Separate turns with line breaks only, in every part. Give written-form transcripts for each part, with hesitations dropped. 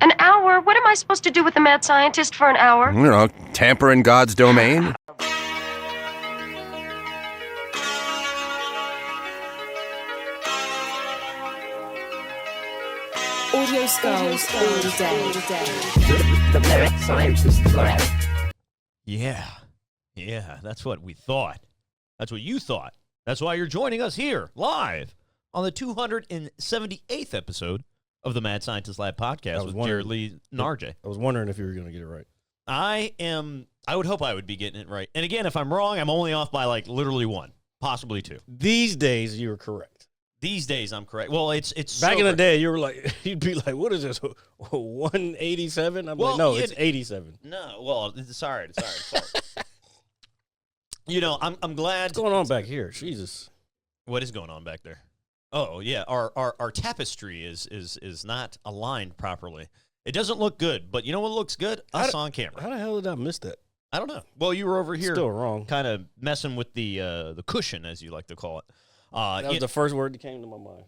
An hour? What am I supposed to do with the mad scientist for an hour?
You know, tamper in God's domain.
Audio skulls all day.
The mad scientist lab.
Yeah, that's what we thought. That's what you thought. That's why you're joining us here, live, on the 278th episode of the Mad Scientist Lab podcast with Jared Lee and RJ.
I was wondering if you were going to get it right.
I would hope I would be getting it right. And again, if I'm wrong, I'm only off by like literally one, possibly two.
These days, you were correct.
These days, I'm correct. Well, it's
back in the day, you were like, you'd be like, what is this, 187? I'm like, no, it's 87.
No, well, sorry. You know, I'm glad.
What's going on back here? Jesus.
What is going on back there? Oh, yeah, our tapestry is not aligned properly. It doesn't look good, but you know what looks good? Us on camera.
How the hell did I miss that?
I don't know. Well, you were over here.
Still wrong.
Kind of messing with the cushion, as you like to call it.
That was the first word that came to my mind.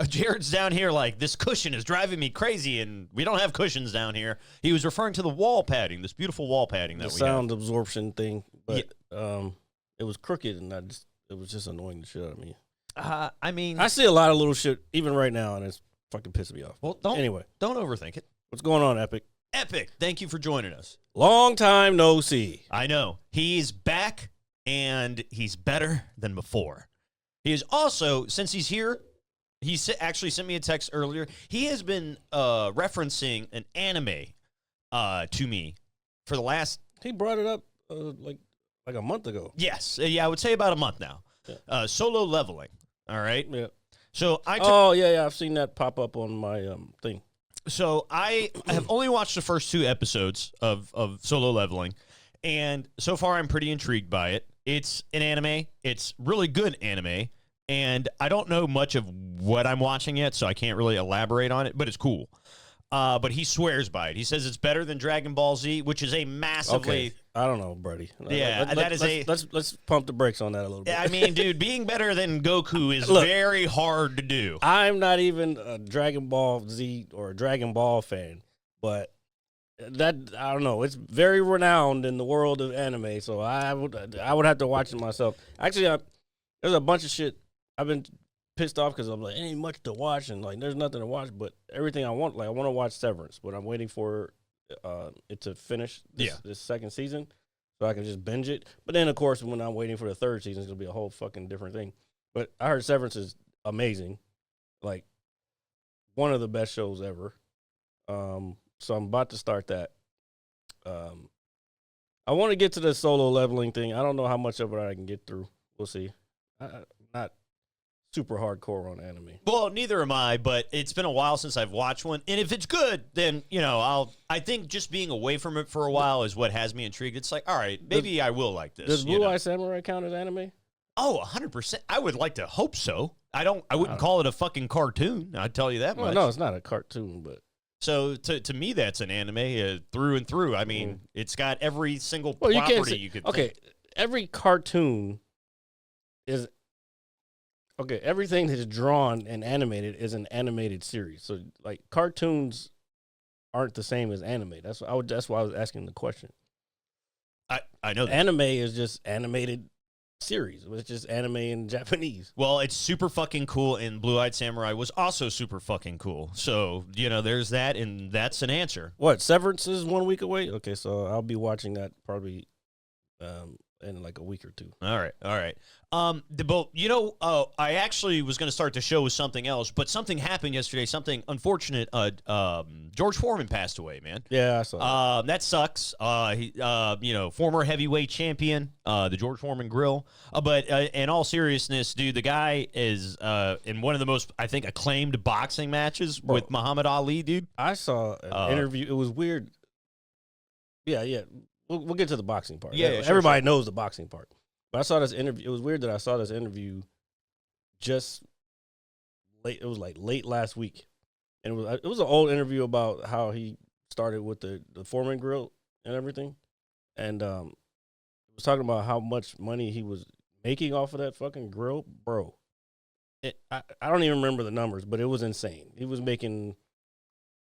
Jared's down here like, this cushion is driving me crazy, and we don't have cushions down here. He was referring to the wall padding, this beautiful wall padding that we have.
The sound absorption thing, but it was crooked, and it was just annoying the shit out of me.
I mean,
I see a lot of little shit even right now, and it's fucking pissing me off.
Well, don't overthink it.
What's going on, Epic?
Epic, thank you for joining us.
Long time no see.
I know. He's back, and he's better than before. He is also, since he's here, he actually sent me a text earlier. He has been referencing an anime to me for the last...
He brought it up like a month ago.
Yes. Yeah, I would say about a month now. Yeah. Solo Leveling. All right?
Yeah.
So
yeah, I've seen that pop up on my thing.
So I have only watched the first two episodes of Solo Leveling, and so far I'm pretty intrigued by it. It's an anime. It's really good anime, and I don't know much of what I'm watching yet, so I can't really elaborate on it, but it's cool. But he swears by it. He says it's better than Dragon Ball Z, which is a massively...
Okay. I don't know, buddy.
Yeah,
Let's pump the brakes on that a little bit.
I mean, dude, being better than Goku is very hard to do.
I'm not even a Dragon Ball Z or a Dragon Ball fan, but that, I don't know, it's very renowned in the world of anime, so I would have to watch it myself. Actually, there's a bunch of shit I've been pissed off because I'm like, ain't much to watch, and like there's nothing to watch, but everything I want, like I want to watch Severance, but I'm waiting for it to finish this second season so I can just binge it. But then, of course, when I'm waiting for the third season, it's going to be a whole fucking different thing. But I heard Severance is amazing, like one of the best shows ever. So I'm about to start that. I want to get to the Solo Leveling thing. I don't know how much of it I can get through. We'll see. Not super hardcore on anime.
Well, neither am I, but it's been a while since I've watched one. And if it's good, then, you know, I think just being away from it for a while is what has me intrigued. It's like, all right, maybe I will like this.
Does Blue Eye Samurai count as anime?
Oh, 100%. I would like to hope so. I wouldn't call it a fucking cartoon. I'd tell you that much.
No, it's not a cartoon, but...
So to me, that's an anime through and through. I mean, it's got every single property you could think.
Every cartoon is... Okay, everything that's drawn and animated is an animated series. So, like, cartoons aren't the same as anime. That's why I was asking the question.
I know that.
Anime is just animated series. It's just anime in Japanese.
Well, it's super fucking cool, and Blue-Eyed Samurai was also super fucking cool. So, you know, there's that, and that's an answer.
What, Severance is 1 week away? Okay, so I'll be watching that probably in like a week or two.
All right. I actually was going to start the show with something else, but something happened yesterday, something unfortunate. George Foreman passed away, man.
Yeah, I saw
that sucks. He, former heavyweight champion, the George Foreman Grill. But in all seriousness, dude, the guy is in one of the most, I think, acclaimed boxing matches with Muhammad Ali, dude.
I saw an interview. It was weird. Yeah. We'll get to the boxing part.
Yeah,
everybody knows the boxing part. But I saw this interview. It was weird that I saw this interview just late. It was like late last week, and it was an old interview about how he started with the Foreman Grill and everything, and it was talking about how much money he was making off of that fucking grill, bro. I don't even remember the numbers, but it was insane. He was making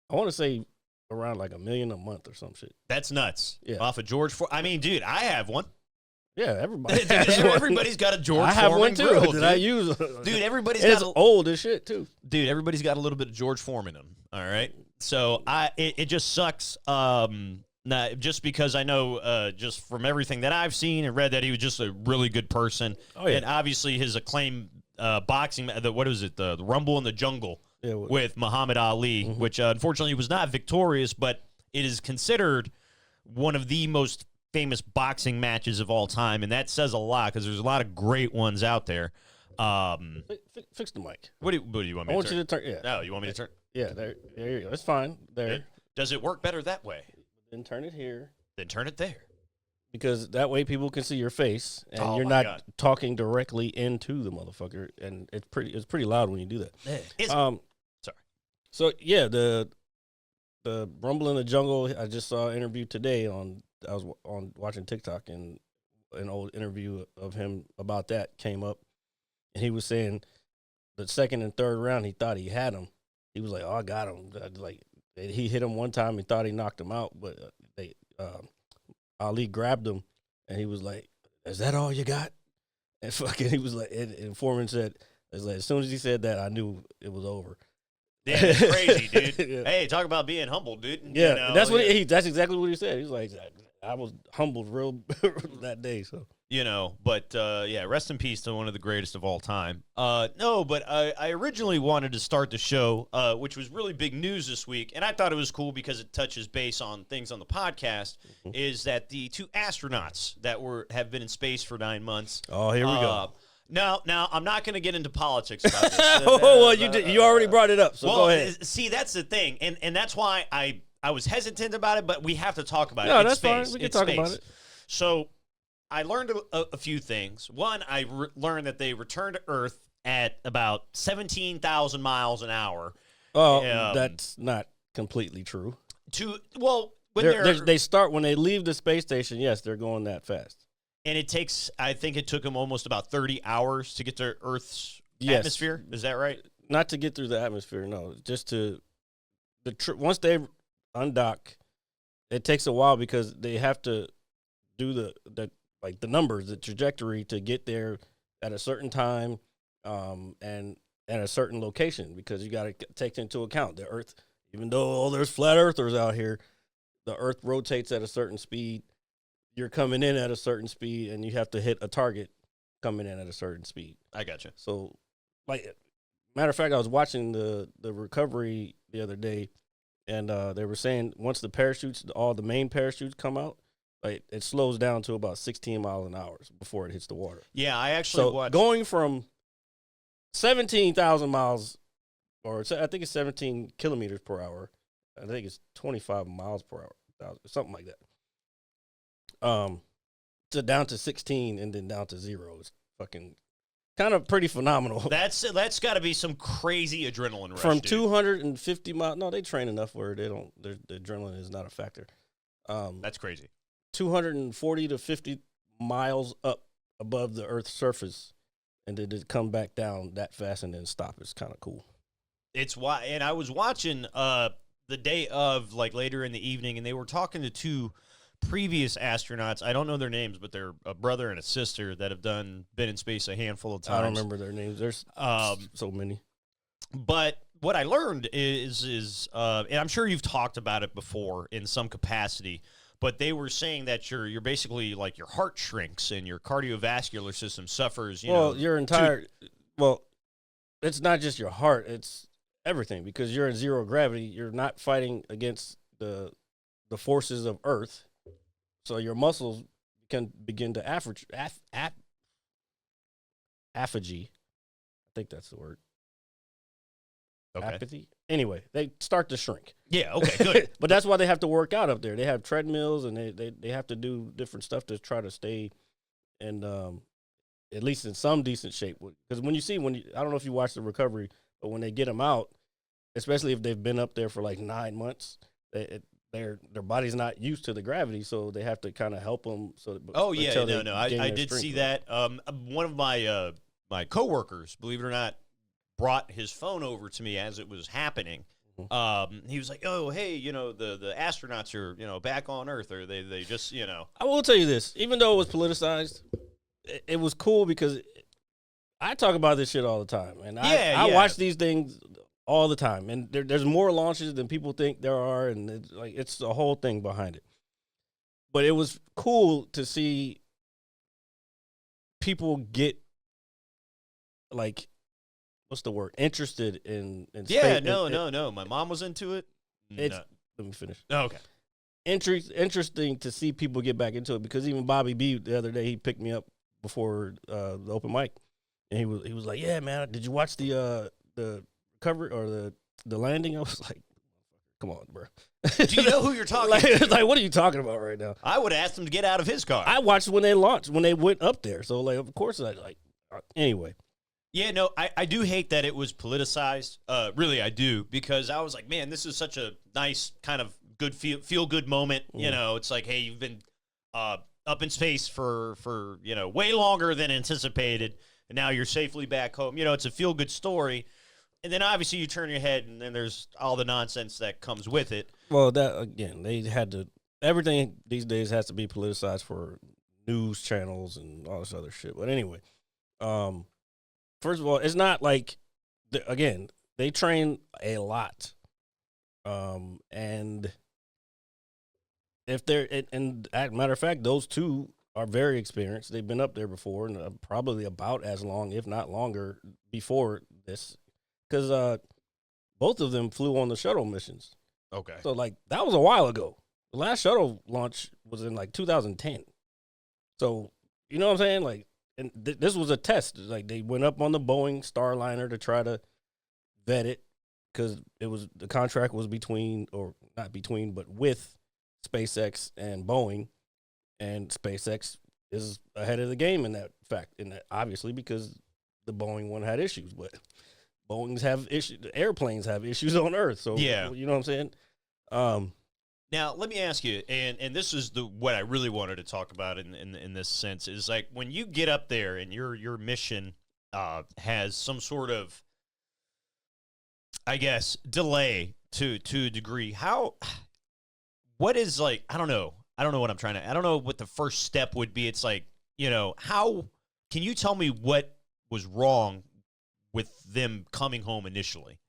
I want to say around like $1 million a month or some shit.
That's nuts.
Yeah.
Off of George Foreman. I mean, dude, I have one.
Yeah, everybody. has one.
Everybody's got a George
I have
Foreman
one too.
grill,
That I
dude.
use.
Dude, everybody's
it's
got
old as shit too.
Dude, everybody's got a little bit of George Foreman in them. All right. So it just sucks. Just because I know just from everything that I've seen and read that he was just a really good person.
Oh, yeah.
And obviously his acclaimed boxing, what was it, the Rumble in the Jungle with Muhammad Ali, which unfortunately was not victorious, but it is considered one of the most famous boxing matches of all time, and that says a lot because there's a lot of great ones out there.
Fix the mic.
What do you want me
I
to
want
turn?
you to turn. Yeah.
No, you want me to turn?
Yeah. There you go. It's fine. There.
Does it work better that way?
Then turn it here.
Then turn it there.
Because that way people can see your face and
Oh,
you're
my
not
God.
talking directly into the motherfucker, and it's pretty loud when you do that.
Sorry.
So yeah, the Rumble in the Jungle. I just saw an interview today I was watching TikTok, and an old interview of him about that came up, and he was saying the second and third round he thought he had him. He was like, "Oh, I got him." Like he hit him one time, he thought he knocked him out, but Ali grabbed him, and he was like, "Is that all you got?" And fucking he was like, and Foreman said, "It's like as soon as he said that, I knew it was over."
Yeah, that's crazy, dude.
Yeah.
Hey, talk about being humble, dude.
Yeah,
You know,
that's what that's exactly what he said. He's like, I was humbled real that day. So
but yeah, rest in peace to one of the greatest of all time. No, but I originally wanted to start the show, which was really big news this week, and I thought it was cool because it touches base on things on the podcast. Is that the 2 astronauts that have been in space for 9 months?
Oh, here we go.
Now, I'm not going to get into politics about this.
Well, you already brought it up, so go ahead.
See, that's the thing, and that's why I was hesitant about it, but we have to talk about it.
No,
It's
that's
space.
fine. We can
It's
talk
space.
about it.
So I learned a few things. One, I learned that they returned to Earth at about 17,000 miles an hour.
Oh, that's not completely true.
When
They start when they leave the space station. Yes, they're going that fast.
and I think it took them almost about 30 hours to get to Earth's
Yes.
atmosphere. Is that right?
Not to get through the atmosphere. No, just to once they undock, it takes a while because they have to do the numbers, the trajectory to get there at a certain time, and at a certain location, because you got to take into account the Earth. Even though there's flat earthers out here, the Earth rotates at a certain speed. You're coming in at a certain speed, and you have to hit a target coming in at a certain speed.
I got you.
So, matter of fact, I was watching the recovery the other day, and they were saying once all the main parachutes come out, it slows down to about 16 miles an hour before it hits the water.
Yeah, I actually watched.
Going from 17,000 miles, or I think it's 17 kilometers per hour. I think it's 25 miles per hour, something like that. To down to 16 and then down to 0 is fucking kind of pretty phenomenal.
That's got to be some crazy adrenaline rush.
From
dude.
250 miles. No, they train enough where the adrenaline is not a factor.
That's crazy.
240 to 50 miles up above the Earth's surface, and then to come back down that fast and then stop is kind of cool.
It's why, and I was watching the day of, later in the evening, and they were talking to 2 previous astronauts. I don't know their names, but they're a brother and a sister that have been in space a handful of times.
I don't remember their names. There's so many.
But what I learned is and I'm sure you've talked about it before in some capacity, but they were saying that you're basically your heart shrinks and your cardiovascular system suffers.
Your entire it's not just your heart; it's everything, because you're in zero gravity. You're not fighting against the forces of Earth, so your muscles can begin to apogee. I think that's the word.
Okay.
Apathy. Anyway, they start to shrink.
Yeah. Okay. Good.
But that's why they have to work out up there. They have treadmills, and they have to do different stuff to try to stay in at least in some decent shape. Because I don't know if you watch the recovery, but when they get them out, especially if they've been up there for 9 months, their body's not used to the gravity, so they have to kind of help them.
I did see that. One of my coworkers, believe it or not, brought his phone over to me as it was happening, He was like, "Oh, hey, the astronauts are back on Earth, or they just
I will tell you this: even though it was politicized, it was cool because I talk about this shit all the time, and I watch these things all the time, and there's more launches than people think there are, and it's a whole thing behind it. But it was cool to see people get what's the word? Interested in
Yeah,
space.
no. My mom was into it.
Let me finish.
Oh, okay.
Interesting to see people get back into it because even Bobby B the other day he picked me up before the open mic, and he was like, "Yeah, man, did you watch the cover or the landing?" I was like, "Come on, bro."
Do you know who you're talking to?
Like, what are you talking about right now?
I would ask them to get out of his car.
I watched when they launched, when they went up there. So, of course, anyway.
Yeah, no, I do hate that it was politicized. Really, I do, because I was like, man, this is such a nice kind of good feel good moment. It's like, hey, you've been up in space for way longer than anticipated, and now you're safely back home. It's a feel good story. And then obviously you turn your head, and then there's all the nonsense that comes with it.
Well, that again, they had to. Everything these days has to be politicized for news channels and all this other shit. But anyway, first of all, it's not like again they train a lot, and if they're and as a matter of fact, those two are very experienced. They've been up there before, and probably about as long, if not longer, before this. Because both of them flew on the shuttle missions.
Okay.
So, that was a while ago. The last shuttle launch was in, 2010. So, you know what I'm saying? And this was a test. They went up on the Boeing Starliner to try to vet it because the contract was between, or not between, but with SpaceX and Boeing. And SpaceX is ahead of the game in that fact. And that obviously because the Boeing one had issues, but Boeings have issues. Airplanes have issues on Earth. So,
yeah.
You know what I'm saying?
Now, let me ask you, and this is what I really wanted to talk about in this sense, is like when you get up there and your mission has some sort of, I guess, delay to a degree. What is I don't know what I'm trying to, I don't know what the first step would be. It's like, how can you tell me what was wrong with them coming home initially,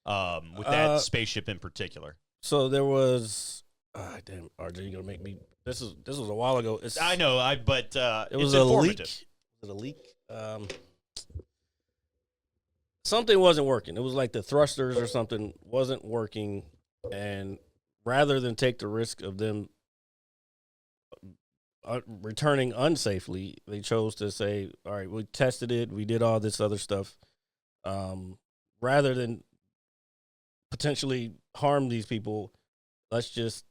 with that spaceship in particular?
So there was, damn, RJ, you're gonna make me. This was a while ago.
I know, but
it was
it's
a
informative.
leak. Was it a leak? Something wasn't working. It was like the thrusters or something wasn't working, and rather than take the risk of them returning unsafely, they chose to say, "All right, we tested it. We did all this other stuff." Rather than potentially harm these people, let's just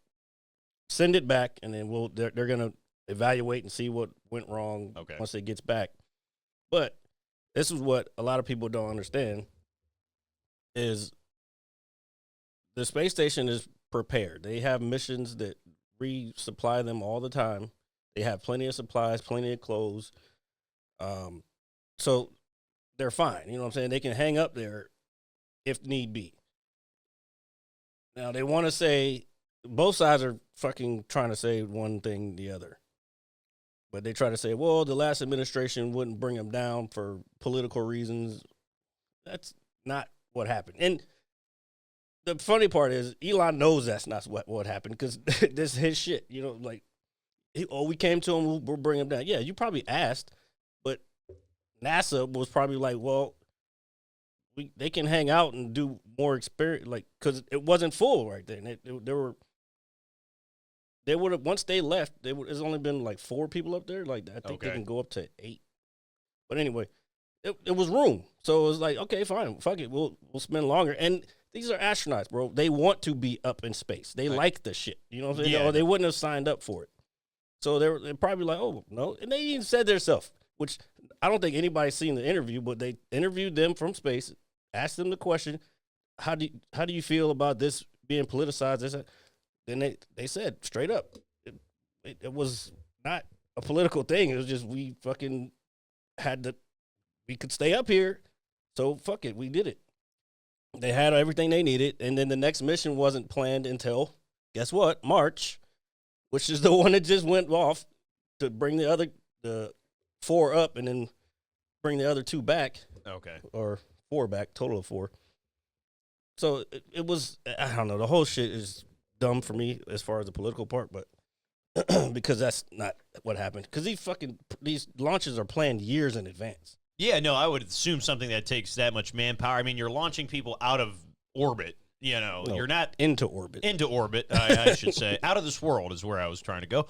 send it back, and then they're gonna evaluate and see what went wrong once it gets back. But this is what a lot of people don't understand is the space station is prepared. They have missions that resupply them all the time. They have plenty of supplies, plenty of clothes. So they're fine. You know what I'm saying? They can hang up there if need be. Now, they want to say, both sides are fucking trying to say one thing, the other. But they try to say, well, the last administration wouldn't bring them down for political reasons. That's not what happened. And the funny part is, Elon knows that's not what happened because this is his shit. We came to him, we'll bring him down. Yeah, you probably asked, but NASA was probably like, well, they can hang out and do more experience, because it wasn't full right then. They would have, once they left, there's only been 4 people up there. I think they can go up to 8. But anyway, it was room. So it was like, okay, fine, fuck it, we'll spend longer. And these are astronauts, bro. They want to be up in space. They like the shit. You know what I'm saying?
Yeah.
Or they wouldn't have signed up for it. So they're probably like, oh, no. And they even said themselves, which I don't think anybody's seen the interview, but they interviewed them from space, asked them the question, how do you feel about this being politicized? Then they said straight up, it was not a political thing. It was just we fucking we could stay up here, so fuck it, we did it. They had everything they needed, and then the next mission wasn't planned until, guess what, March, which is the one that just went off to bring the 4 up and then bring the other 2 back.
Okay.
Or 4 back, total of 4. So it was, I don't know, the whole shit is dumb for me as far as the political part, but because that's not what happened. Because these launches are planned years in advance.
Yeah, no, I would assume something that takes that much manpower. I mean, you're launching people out of orbit. No, you're not
into orbit.
Into orbit, I should say. Out of this world is where I was trying to go.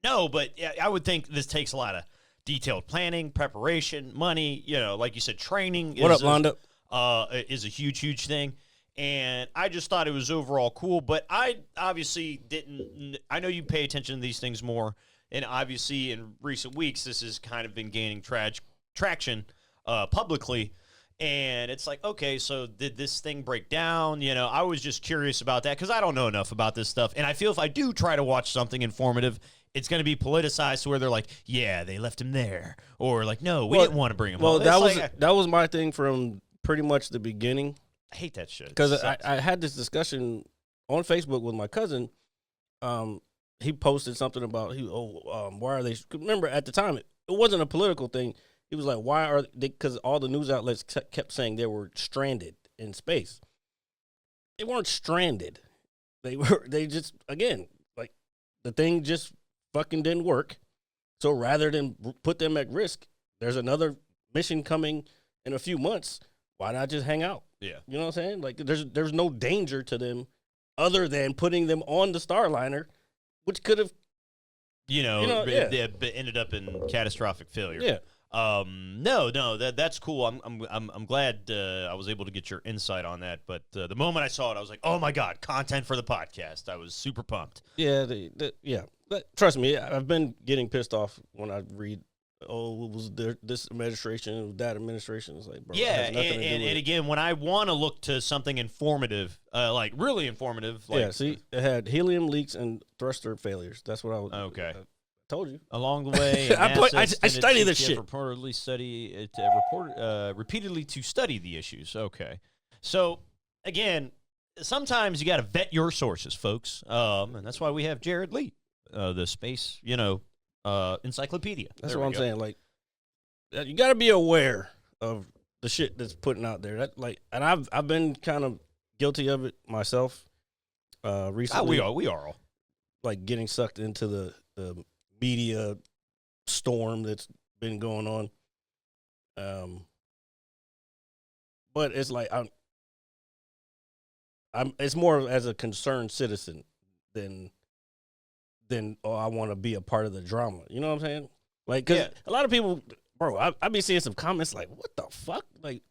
No, but I would think this takes a lot of detailed planning, preparation, money. Like you said, training.
What up, Londa?
Is a huge thing. And I just thought it was overall cool. But I obviously didn't. I know you pay attention to these things more. And obviously, in recent weeks, this has kind of been gaining traction publicly. And it's like, okay, so did this thing break down? I was just curious about that because I don't know enough about this stuff. And I feel if I do try to watch something informative, it's going to be politicized to where they're like, yeah, they left him there. Or like, no, we didn't want to bring him home.
Well, that was my thing from pretty much the beginning.
I hate that shit.
Because I had this discussion on Facebook with my cousin. He posted something about why are they? Remember at the time it wasn't a political thing. He was like, why are they? Because all the news outlets kept saying they were stranded in space. They weren't stranded. They just again like the thing just fucking didn't work. So rather than put them at risk, there's another mission coming in a few months. Why not just hang out?
Yeah,
you know what I'm saying? Like there's no danger to them other than putting them on the Starliner. Which could have,
ended up in catastrophic failure.
Yeah.
No, that's cool. I'm glad I was able to get your insight on that. But the moment I saw it, I was like, oh my god, content for the podcast. I was super pumped.
Yeah, trust me, I've been getting pissed off when I read. Oh, it was this administration, it was that administration. It's like, bro,
yeah, and again, when I want to look to something informative, like really informative, like,
yeah. See, it had helium leaks and thruster failures. That's what I was.
Okay,
I told you.
Along the way,
I study this shit.
Repeatedly to study the issues. Okay, so again, sometimes you got to vet your sources, folks, and that's why we have Jared Lee, the space, encyclopedia.
That's what I'm saying. Like, you got to be aware of the shit that's putting out there. And I've been kind of guilty of it myself. Recently,
we are all
like getting sucked into the media storm that's been going on. But it's like I'm. It's more as a concerned citizen than I want to be a part of the drama. You know what I'm saying? Like, because a lot of people, bro, I be seeing some comments like, what the fuck? Like,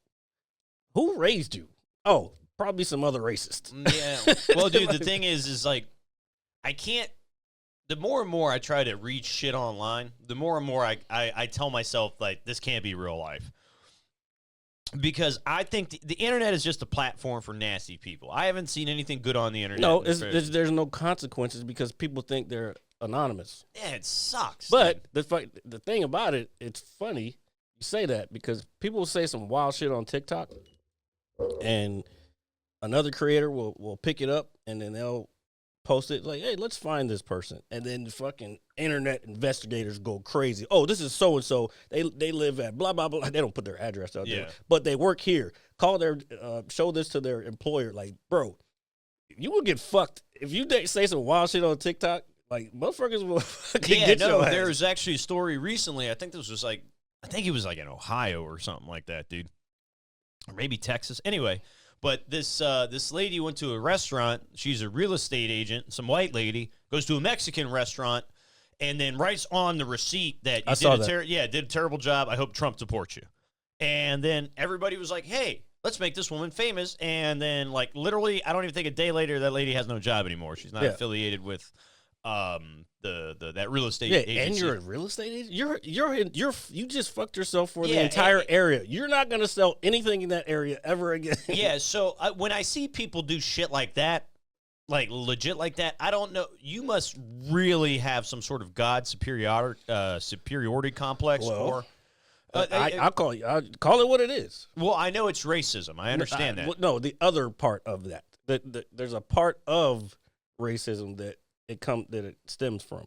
who raised you? Oh, probably some other racist.
Yeah. Well, dude, the thing is like, I can't, the more and more I try to read shit online, the more and more I tell myself, like, this can't be real life. Because I think the internet is just a platform for nasty people. I haven't seen anything good on the internet.
No, there's no consequences because people think they're anonymous.
Yeah, it sucks.
But the thing about it, it's funny you say that because people will say some wild shit on TikTok, and another creator will pick it up and then they'll post it like, hey, let's find this person. And then the fucking internet investigators go crazy. Oh, this is so-and-so. They live at blah, blah, blah. They don't put their address out there. But they work here. Call show this to their employer. Like, bro, you will get fucked. If you say some wild shit on TikTok, like, motherfuckers will get your ass.
There was actually a story recently. I think it was like in Ohio or something like that, dude. Or maybe Texas. Anyway. But this lady went to a restaurant. She's a real estate agent, some white lady, goes to a Mexican restaurant, and then writes on the receipt that you did a terrible job. I hope Trump supports you. And then everybody was like, hey, let's make this woman famous. And then, like, literally, I don't even think a day later, that lady has no job anymore. She's not affiliated with that real estate agency.
And you're a real estate agent? You just fucked yourself for the entire area. You're not going to sell anything in that area ever again.
Yeah, so when I see people do shit like that, like legit like that, I don't know. You must really have some sort of God superiority complex, or
I'll call it what it is.
Well, I know it's racism. I understand that.
No, the other part of that. There's a part of racism that it stems from.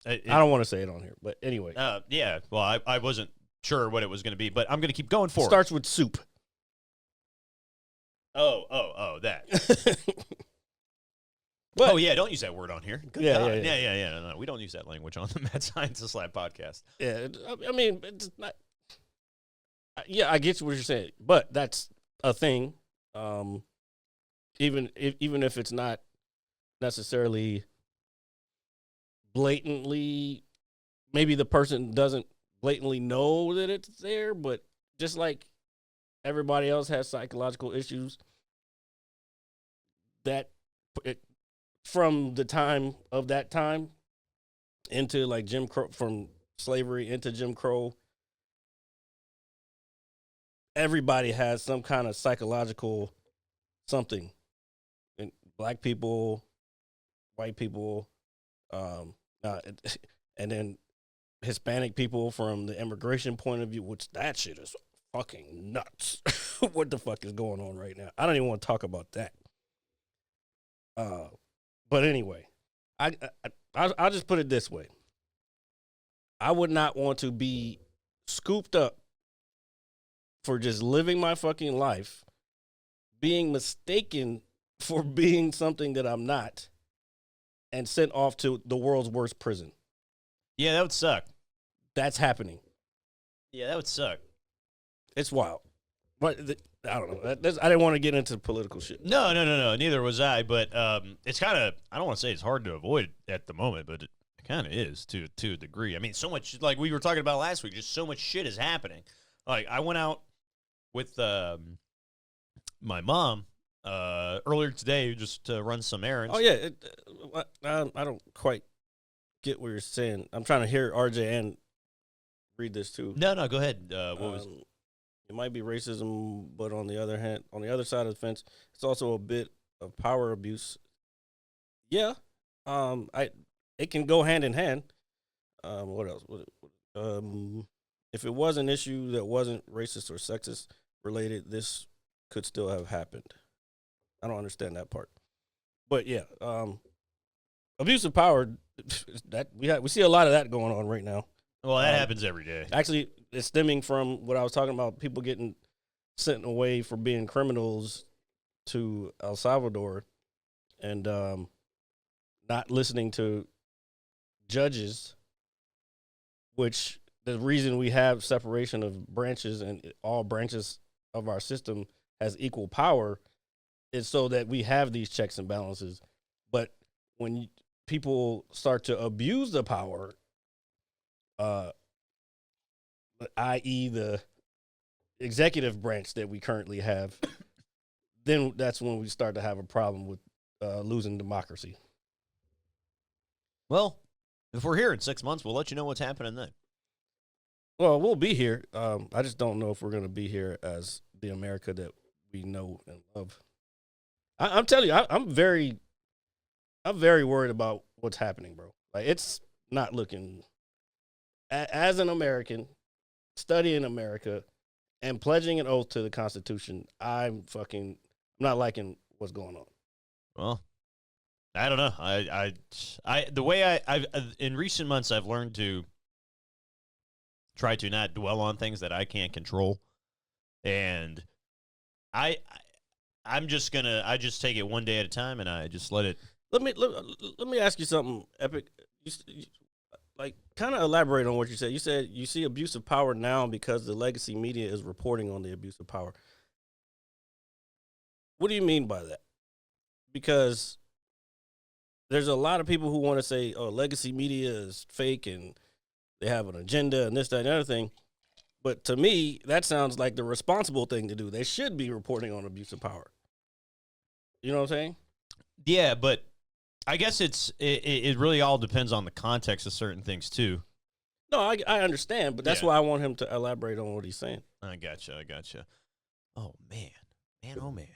I don't want to say it on here, but anyway.
Yeah. Well, I wasn't sure what it was going to be, but I'm going to keep going forward.
Starts with soup.
Oh, that.
But,
yeah, don't use that word on here. Good
Yeah,
God.
yeah.
No, we don't use that language on the Mad Scientist Lab podcast.
Yeah, I mean, it's not. Yeah, I get what you're saying, but that's a thing. Even if it's not necessarily blatantly, maybe the person doesn't blatantly know that it's there, but just like everybody else has psychological issues, from the time of that time into like Jim Crow, from slavery into Jim Crow, everybody has some kind of psychological something. And black people, white people, and then Hispanic people from the immigration point of view, which that shit is fucking nuts. What the fuck is going on right now? I don't even want to talk about that. But anyway, I'll just put it this way. I would not want to be scooped up for just living my fucking life, being mistaken for being something that I'm not, and sent off to the world's worst prison.
Yeah, that would suck.
That's happening.
Yeah, that would suck.
It's wild. But I don't know. I didn't want to get into political shit.
No. Neither was I. But it's kind of, I don't want to say it's hard to avoid at the moment, but it kind of is to a degree. I mean, so much, like we were talking about last week, just so much shit is happening. Like, I went out with my mom earlier today just to run some errands.
Oh, yeah. I don't quite get what you're saying. I'm trying to hear RJ and read this, too.
No, go ahead. What was
it might be racism, but on the other hand, on the other side of the fence, it's also a bit of power abuse. Yeah, it can go hand in hand. What else? If it was an issue that wasn't racist or sexist related, this could still have happened. I don't understand that part, but yeah, abuse of power. That we see a lot of that going on right now.
Well, that happens every day.
Actually, it's stemming from what I was talking about, people getting sent away for being criminals to El Salvador and not listening to judges, which the reason we have separation of branches and all branches of our system has equal power is so that we have these checks and balances. But when people start to abuse the power, i.e. the executive branch that we currently have, then that's when we start to have a problem with losing democracy.
Well, if we're here in 6 months, we'll let you know what's happening then.
Well, we'll be here. I just don't know if we're going to be here as the America that we know and love. I'm telling you, I'm very worried about what's happening, bro. Like, it's not looking. As an American, studying America, and pledging an oath to the Constitution, I'm not liking what's going on.
Well, I don't know. The way I've in recent months, I've learned to try to not dwell on things that I can't control, and I just take it one day at a time, and I just let it.
Let me ask you something, Epic. Like, kind of elaborate on what you said. You said you see abuse of power now because the legacy media is reporting on the abuse of power. What do you mean by that? Because there's a lot of people who want to say, oh, legacy media is fake and they have an agenda and this, that, and the other thing. But to me, that sounds like the responsible thing to do. They should be reporting on abuse of power. You know what I'm saying?
Yeah, but I guess it really all depends on the context of certain things too.
No, I understand, but that's why I want him to elaborate on what he's saying.
I gotcha. Oh man, oh man.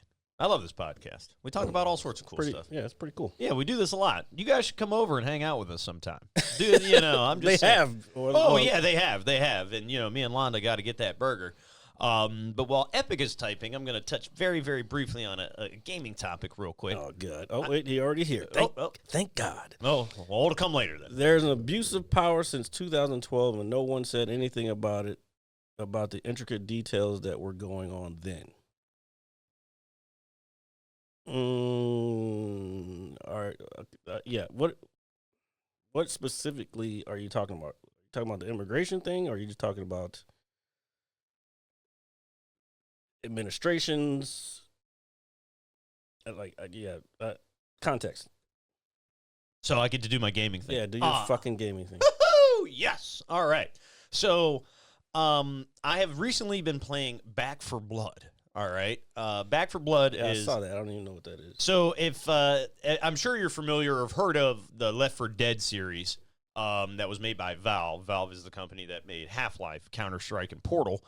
I love this podcast. We talk about all sorts of cool stuff.
Yeah, it's pretty cool.
Yeah, we do this a lot. You guys should come over and hang out with us sometime. Dude, I'm just
They
saying.
have.
Yeah, they have. And, me and Londa got to get that burger. But while Epic is typing, I'm going to touch very, very briefly on a gaming topic real quick.
Oh, good. Oh, wait, he already here. Thank God.
Oh, well, all to come later then.
There's an abuse of power since 2012, and no one said anything about it, about the intricate details that were going on then. All right. Yeah. What specifically are you talking about? Are you talking about the immigration thing, or are you just talking about administrations? Context.
So I get to do my gaming thing.
Yeah, do your fucking gaming thing.
Woo-hoo! Yes. All right. So I have recently been playing Back for Blood. All right. Back for Blood is...
I saw that. I don't even know what that is.
So if I'm sure you're familiar or have heard of the Left 4 Dead series that was made by Valve. Valve is the company that made Half-Life, Counter-Strike, and Portal.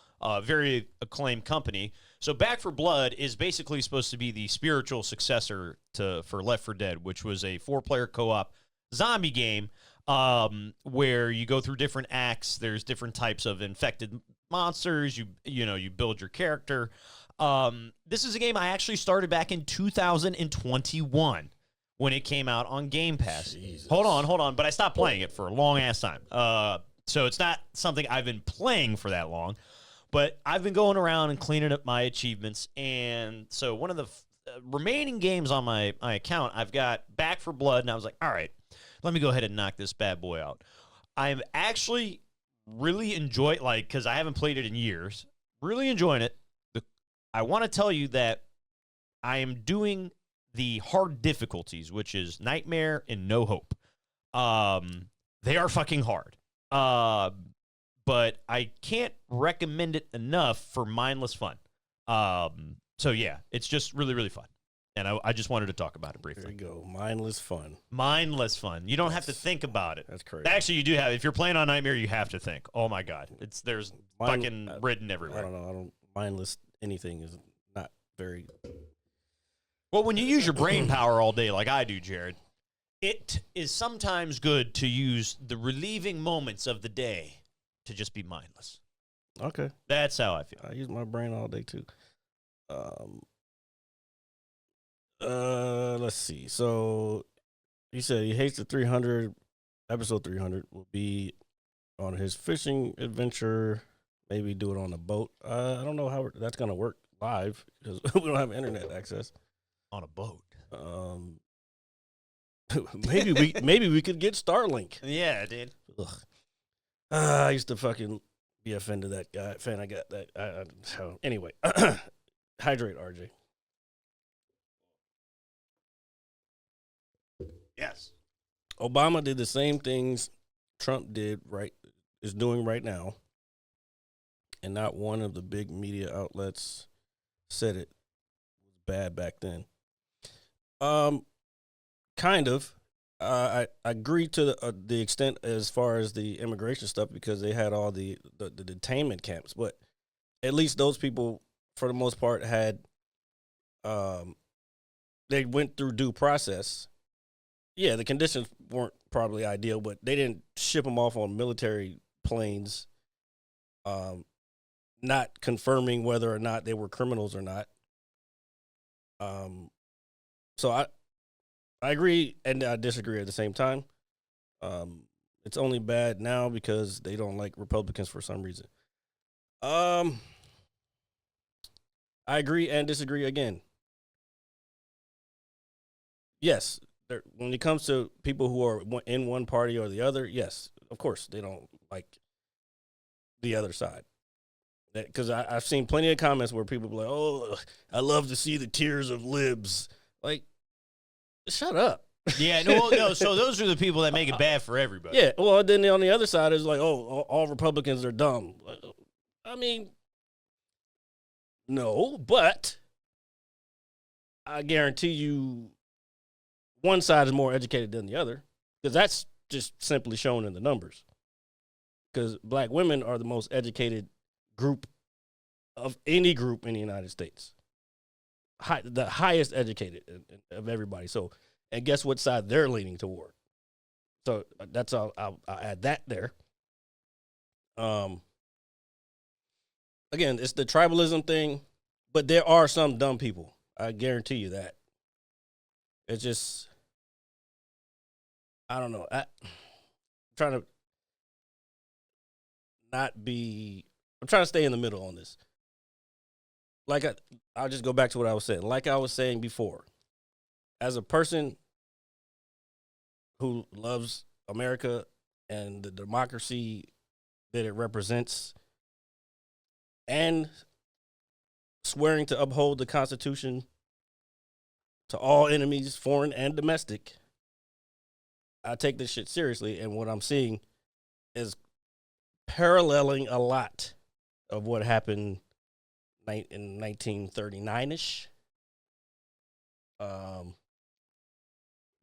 Very acclaimed company. So Back for Blood is basically supposed to be the spiritual successor for Left 4 Dead, which was a 4-player co-op zombie game where you go through different acts. There's different types of infected monsters. You build your character. This is a game I actually started back in 2021 when it came out on Game Pass.
Jesus.
Hold on, but I stopped playing it for a long ass time. So it's not something I've been playing for that long, but I've been going around and cleaning up my achievements. And so one of the remaining games on my account, I've got Back for Blood, and I was like, all right, let me go ahead and knock this bad boy out. I'm actually really enjoying it, because I haven't played it in years. Really enjoying it. I want to tell you that I am doing the hard difficulties, which is Nightmare and No Hope. They are fucking hard. But I can't recommend it enough for mindless fun. So yeah, it's just really, really fun. And I just wanted to talk about it briefly.
There you go. Mindless fun.
Mindless fun. You don't have to think about it.
That's crazy.
Actually, you do have. If you're playing on Nightmare, you have to think. Oh my God. There's fucking written everywhere.
I don't know. Mindless anything is not very...
Well, when you use your brain power all day like I do, Jared, it is sometimes good to use the relieving moments of the day to just be mindless.
Okay.
That's how I feel.
I use my brain all day, too. Let's see. So, he said he hates the 300, episode 300 will be on his fishing adventure, maybe do it on a boat. I don't know how that's going to work live because we don't have internet access.
On a boat.
Maybe we could get Starlink.
Yeah, dude.
Ugh. I used to fucking be a fan of that guy. I got that. So anyway, hydrate, RJ.
Yes.
Obama did the same things Trump is doing right now, and not one of the big media outlets said it was bad back then. Kind of. I agree to the extent as far as the immigration stuff because they had all the detainment camps, but at least those people, for the most part, had they went through due process. Yeah, the conditions weren't probably ideal, but they didn't ship them off on military planes, not confirming whether or not they were criminals or not. So I agree and I disagree at the same time. It's only bad now because they don't like Republicans for some reason. I agree and disagree again. Yes, when it comes to people who are in one party or the other, yes, of course, they don't like the other side. Because I've seen plenty of comments where people be like, oh, I love to see the tears of libs. Like, shut up.
Yeah, no. So those are the people that make it bad for everybody.
Yeah, well, then on the other side is like, oh, all Republicans are dumb. I mean, no, but I guarantee you one side is more educated than the other because that's just simply shown in the numbers. Because black women are the most educated group of any group in the United States. the highest educated of everybody. So, and guess what side they're leaning toward? So that's all. I'll add that there. Again, it's the tribalism thing, but there are some dumb people. I guarantee you that. It's just, I don't know. I'm trying to not be. I'm trying to stay in the middle on this. Like I'll just go back to what I was saying. Like I was saying before, as a person who loves America and the democracy that it represents, and swearing to uphold the Constitution to all enemies, foreign and domestic, I take this shit seriously. And what I'm seeing is paralleling a lot of what happened in 1939-ish.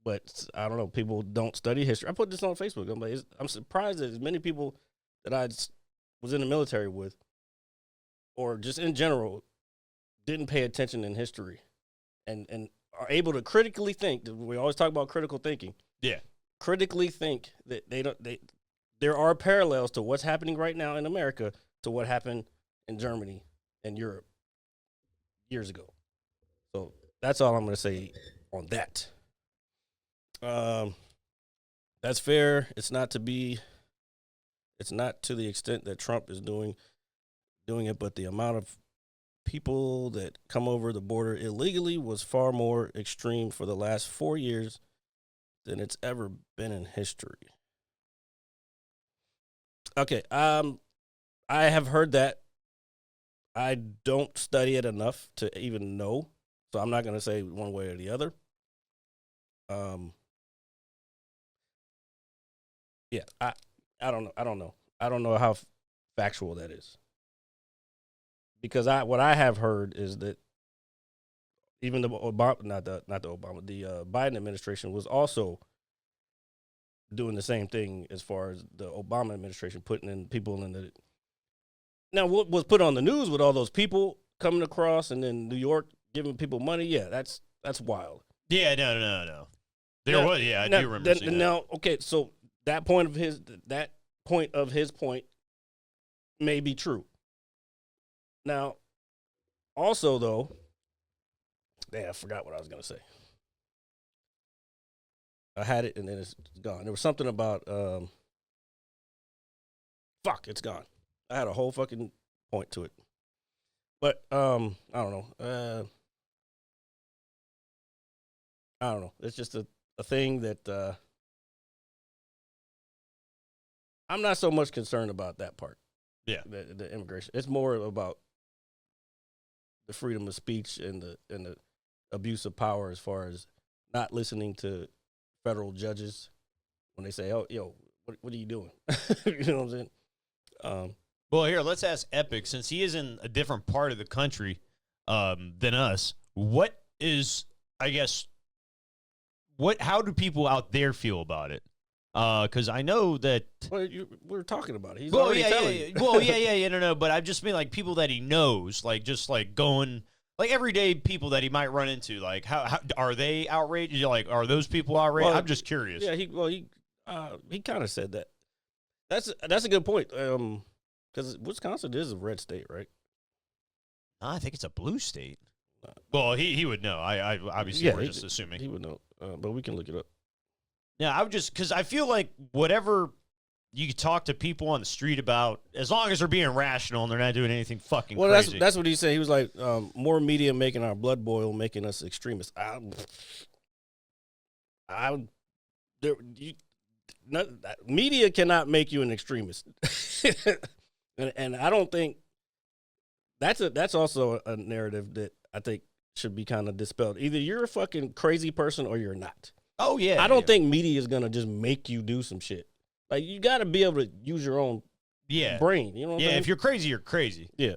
But I don't know. People don't study history. I put this on Facebook. I'm surprised that as many people that I was in the military with, or just in general, didn't pay attention in history, and are able to critically think. We always talk about critical thinking.
Yeah,
critically think that there are parallels to what's happening right now in America to what happened in Germany and Europe years ago. So that's all I'm going to say on that. That's fair. It's not to the extent that Trump is doing it, but the amount of people that come over the border illegally was far more extreme for the last 4 years than it's ever been in history. Okay, I have heard that. I don't study it enough to even know, so I'm not going to say one way or the other. Yeah, I don't know. I don't know how factual that is. Because what I have heard is that even the Biden administration was also doing the same thing as far as the Obama administration putting in people in the. Now, what was put on the news with all those people coming across and then New York giving people money? Yeah, that's wild.
Yeah, no. There was, yeah, I do remember seeing that.
Now, okay, so that point of his point may be true. Now, also though, I forgot what I was gonna say. I had it and then it's gone. There was something about it's gone. I had a whole fucking point to it, but I don't know. I don't know. It's just a thing that I'm not so much concerned about that part.
Yeah,
the immigration. It's more about the freedom of speech and the abuse of power, as far as not listening to federal judges when they say, "Oh, yo, what are you doing?" You know what I'm saying?
Well, here, let's ask Epic, since he is in a different part of the country than us. What is, I guess, how do people out there feel about it? Because I know that.
Well, we're talking about it. He's already telling you.
Well, yeah, no. But I just mean like people that he knows, like just like going, like everyday people that he might run into. Like, how are they outraged? Like, are those people outraged?
Well,
I'm just curious.
Yeah, he kind of said that. That's a good point. Because Wisconsin is a red state, right?
I think it's a blue state. Well, he would know. I obviously we're just assuming
he would know, but we can look it up.
Yeah, I would just, because I feel like whatever you could talk to people on the street about, as long as they're being rational and they're not doing anything fucking crazy.
That's what he said. He was like, more media making our blood boil, making us extremists. Media cannot make you an extremist, and I don't think that's also a narrative that I think should be kind of dispelled. Either you're a fucking crazy person or you're not.
Oh, yeah.
I don't think media is going to just make you do some shit. Like, you got to be able to use your own brain. You know what I'm saying?
If you're crazy, you're crazy.
Yeah.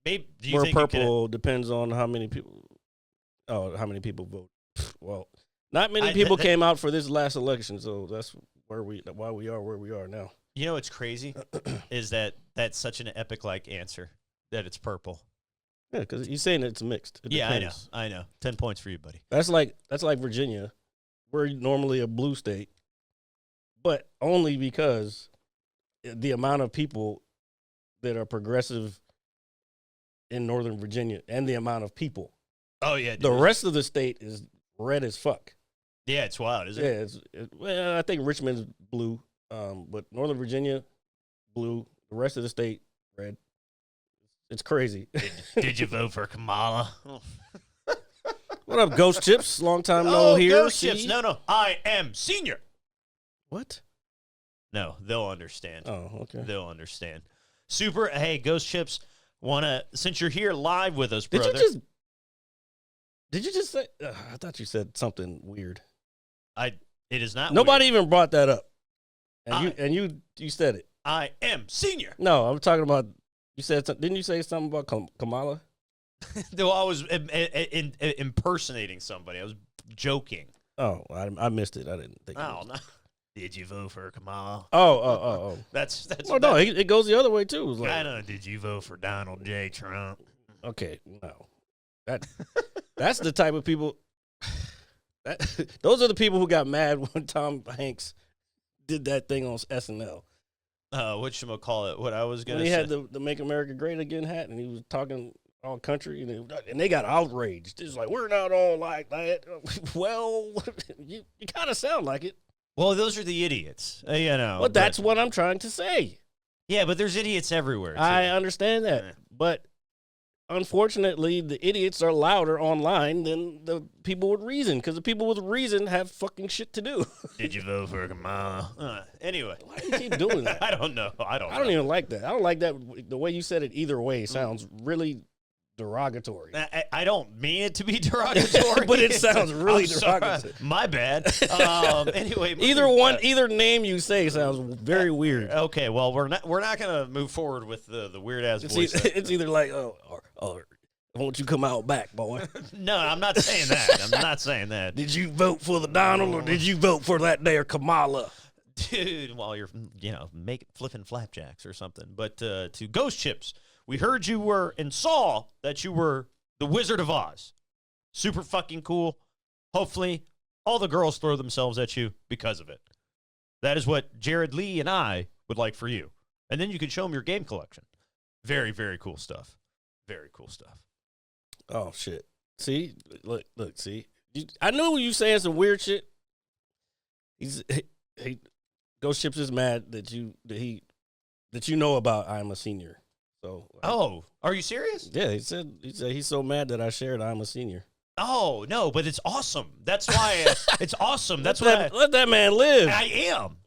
Maybe, do you
We're
think
purple depends on how many people vote. Well, not many people came out for this last election, so that's why we are where we are now.
You know what's crazy is that's such an epic-like answer that it's purple.
Yeah, because he's saying it's mixed. It depends.
I know. 10 points for you, buddy.
That's like Virginia. We're normally a blue state, but only because the amount of people that are progressive in Northern Virginia and the amount of people.
Oh, yeah. Dude.
The rest of the state is red as fuck.
Yeah, it's wild, isn't it?
Yeah, well, I think Richmond's blue, but Northern Virginia, blue. The rest of the state, red. It's crazy.
Did you vote for Kamala?
What up, Ghost Chips? Long time no here.
Ghost Chips. No. I am senior.
What?
No, they'll understand.
Oh, okay.
They'll understand. Super. Hey, Ghost Chips, since you're here live with us, brother.
Did you just say? I thought you said something weird.
It is not.
Nobody
weird.
even brought that up, and you said it.
I am senior.
No, I'm talking about. You said. Didn't you say something about Kamala?
Though I was impersonating somebody. I was joking.
Oh, I missed it. I didn't think.
Oh no. Did you vote for Kamala?
Oh.
That's.
Oh no, it goes the other way too. Like,
I know. Did you vote for Donald J. Trump?
Okay, no. That's the type of people. Those are the people who got mad when Tom Hanks did that thing on SNL.
Whatchamacallit? What I was gonna
when he
say.
had the "Make America Great Again" hat, and he was talking all country, and they got outraged. It's like, we're not all like that. Well, you kind of sound like it.
Well, those are the idiots, you know.
But that's what I'm trying to say.
Yeah, but there's idiots everywhere. Too.
I understand that, but unfortunately, the idiots are louder online than the people with reason, because the people with reason have fucking shit to do.
Did you vote for Kamala? Anyway.
Why do you keep doing that?
I don't know. I don't
even like that. I don't like that. The way you said it either way sounds really derogatory.
I don't mean it to be derogatory.
But it sounds really derogatory.
My bad. Anyway.
Either name you say sounds very weird.
Okay, well, we're not going to move forward with the weird-ass voice.
It's either like, won't you come out back, boy?
No, I'm not saying that. I'm not saying that.
Did you vote for the Donald or did you vote for that there Kamala?
Dude, while you're, flipping flapjacks or something. But to Ghost Chips, we heard you were and saw that you were the Wizard of Oz. Super fucking cool. Hopefully, all the girls throw themselves at you because of it. That is what Jared Lee and I would like for you. And then you can show them your game collection. Very, very cool stuff. Very cool stuff.
Oh, shit. See? Look, see? I knew you saying some weird shit. Ghost Chips is mad that you know about I'm a Senior. So.
Oh, are you serious?
Yeah, he said he's so mad that I shared I'm a Senior.
Oh, no, but it's awesome. That's why it's awesome. That's
let that man live.
I am.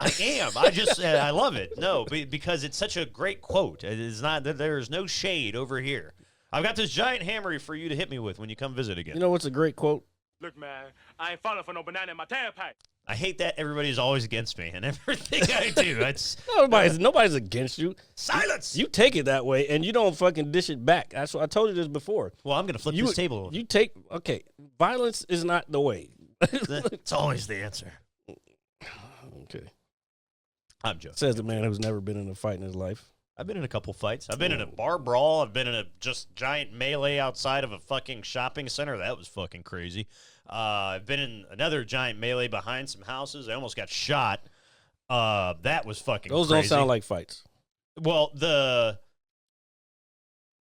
I just, I love it. No, because it's such a great quote. It is not that there's no shade over here. I've got this giant hammer for you to hit me with when you come visit again.
You know what's a great quote?
Look, man, I ain't falling for no banana in my tailpipe.
I hate that everybody's always against me and everything I do. It's
nobody's against you.
Silence.
You take it that way, and you don't fucking dish it back. That's what I told you this before.
Well, I'm gonna flip this table over.
Violence is not the way.
It's always the answer.
Okay.
I'm joking.
Says the man who's never been in a fight in his life.
I've been in a couple fights. I've been in a bar brawl. I've been in a just giant melee outside of a fucking shopping center. That was fucking crazy. I've been in another giant melee behind some houses. I almost got shot. That was fucking
Those
crazy.
don't sound like fights.
Well,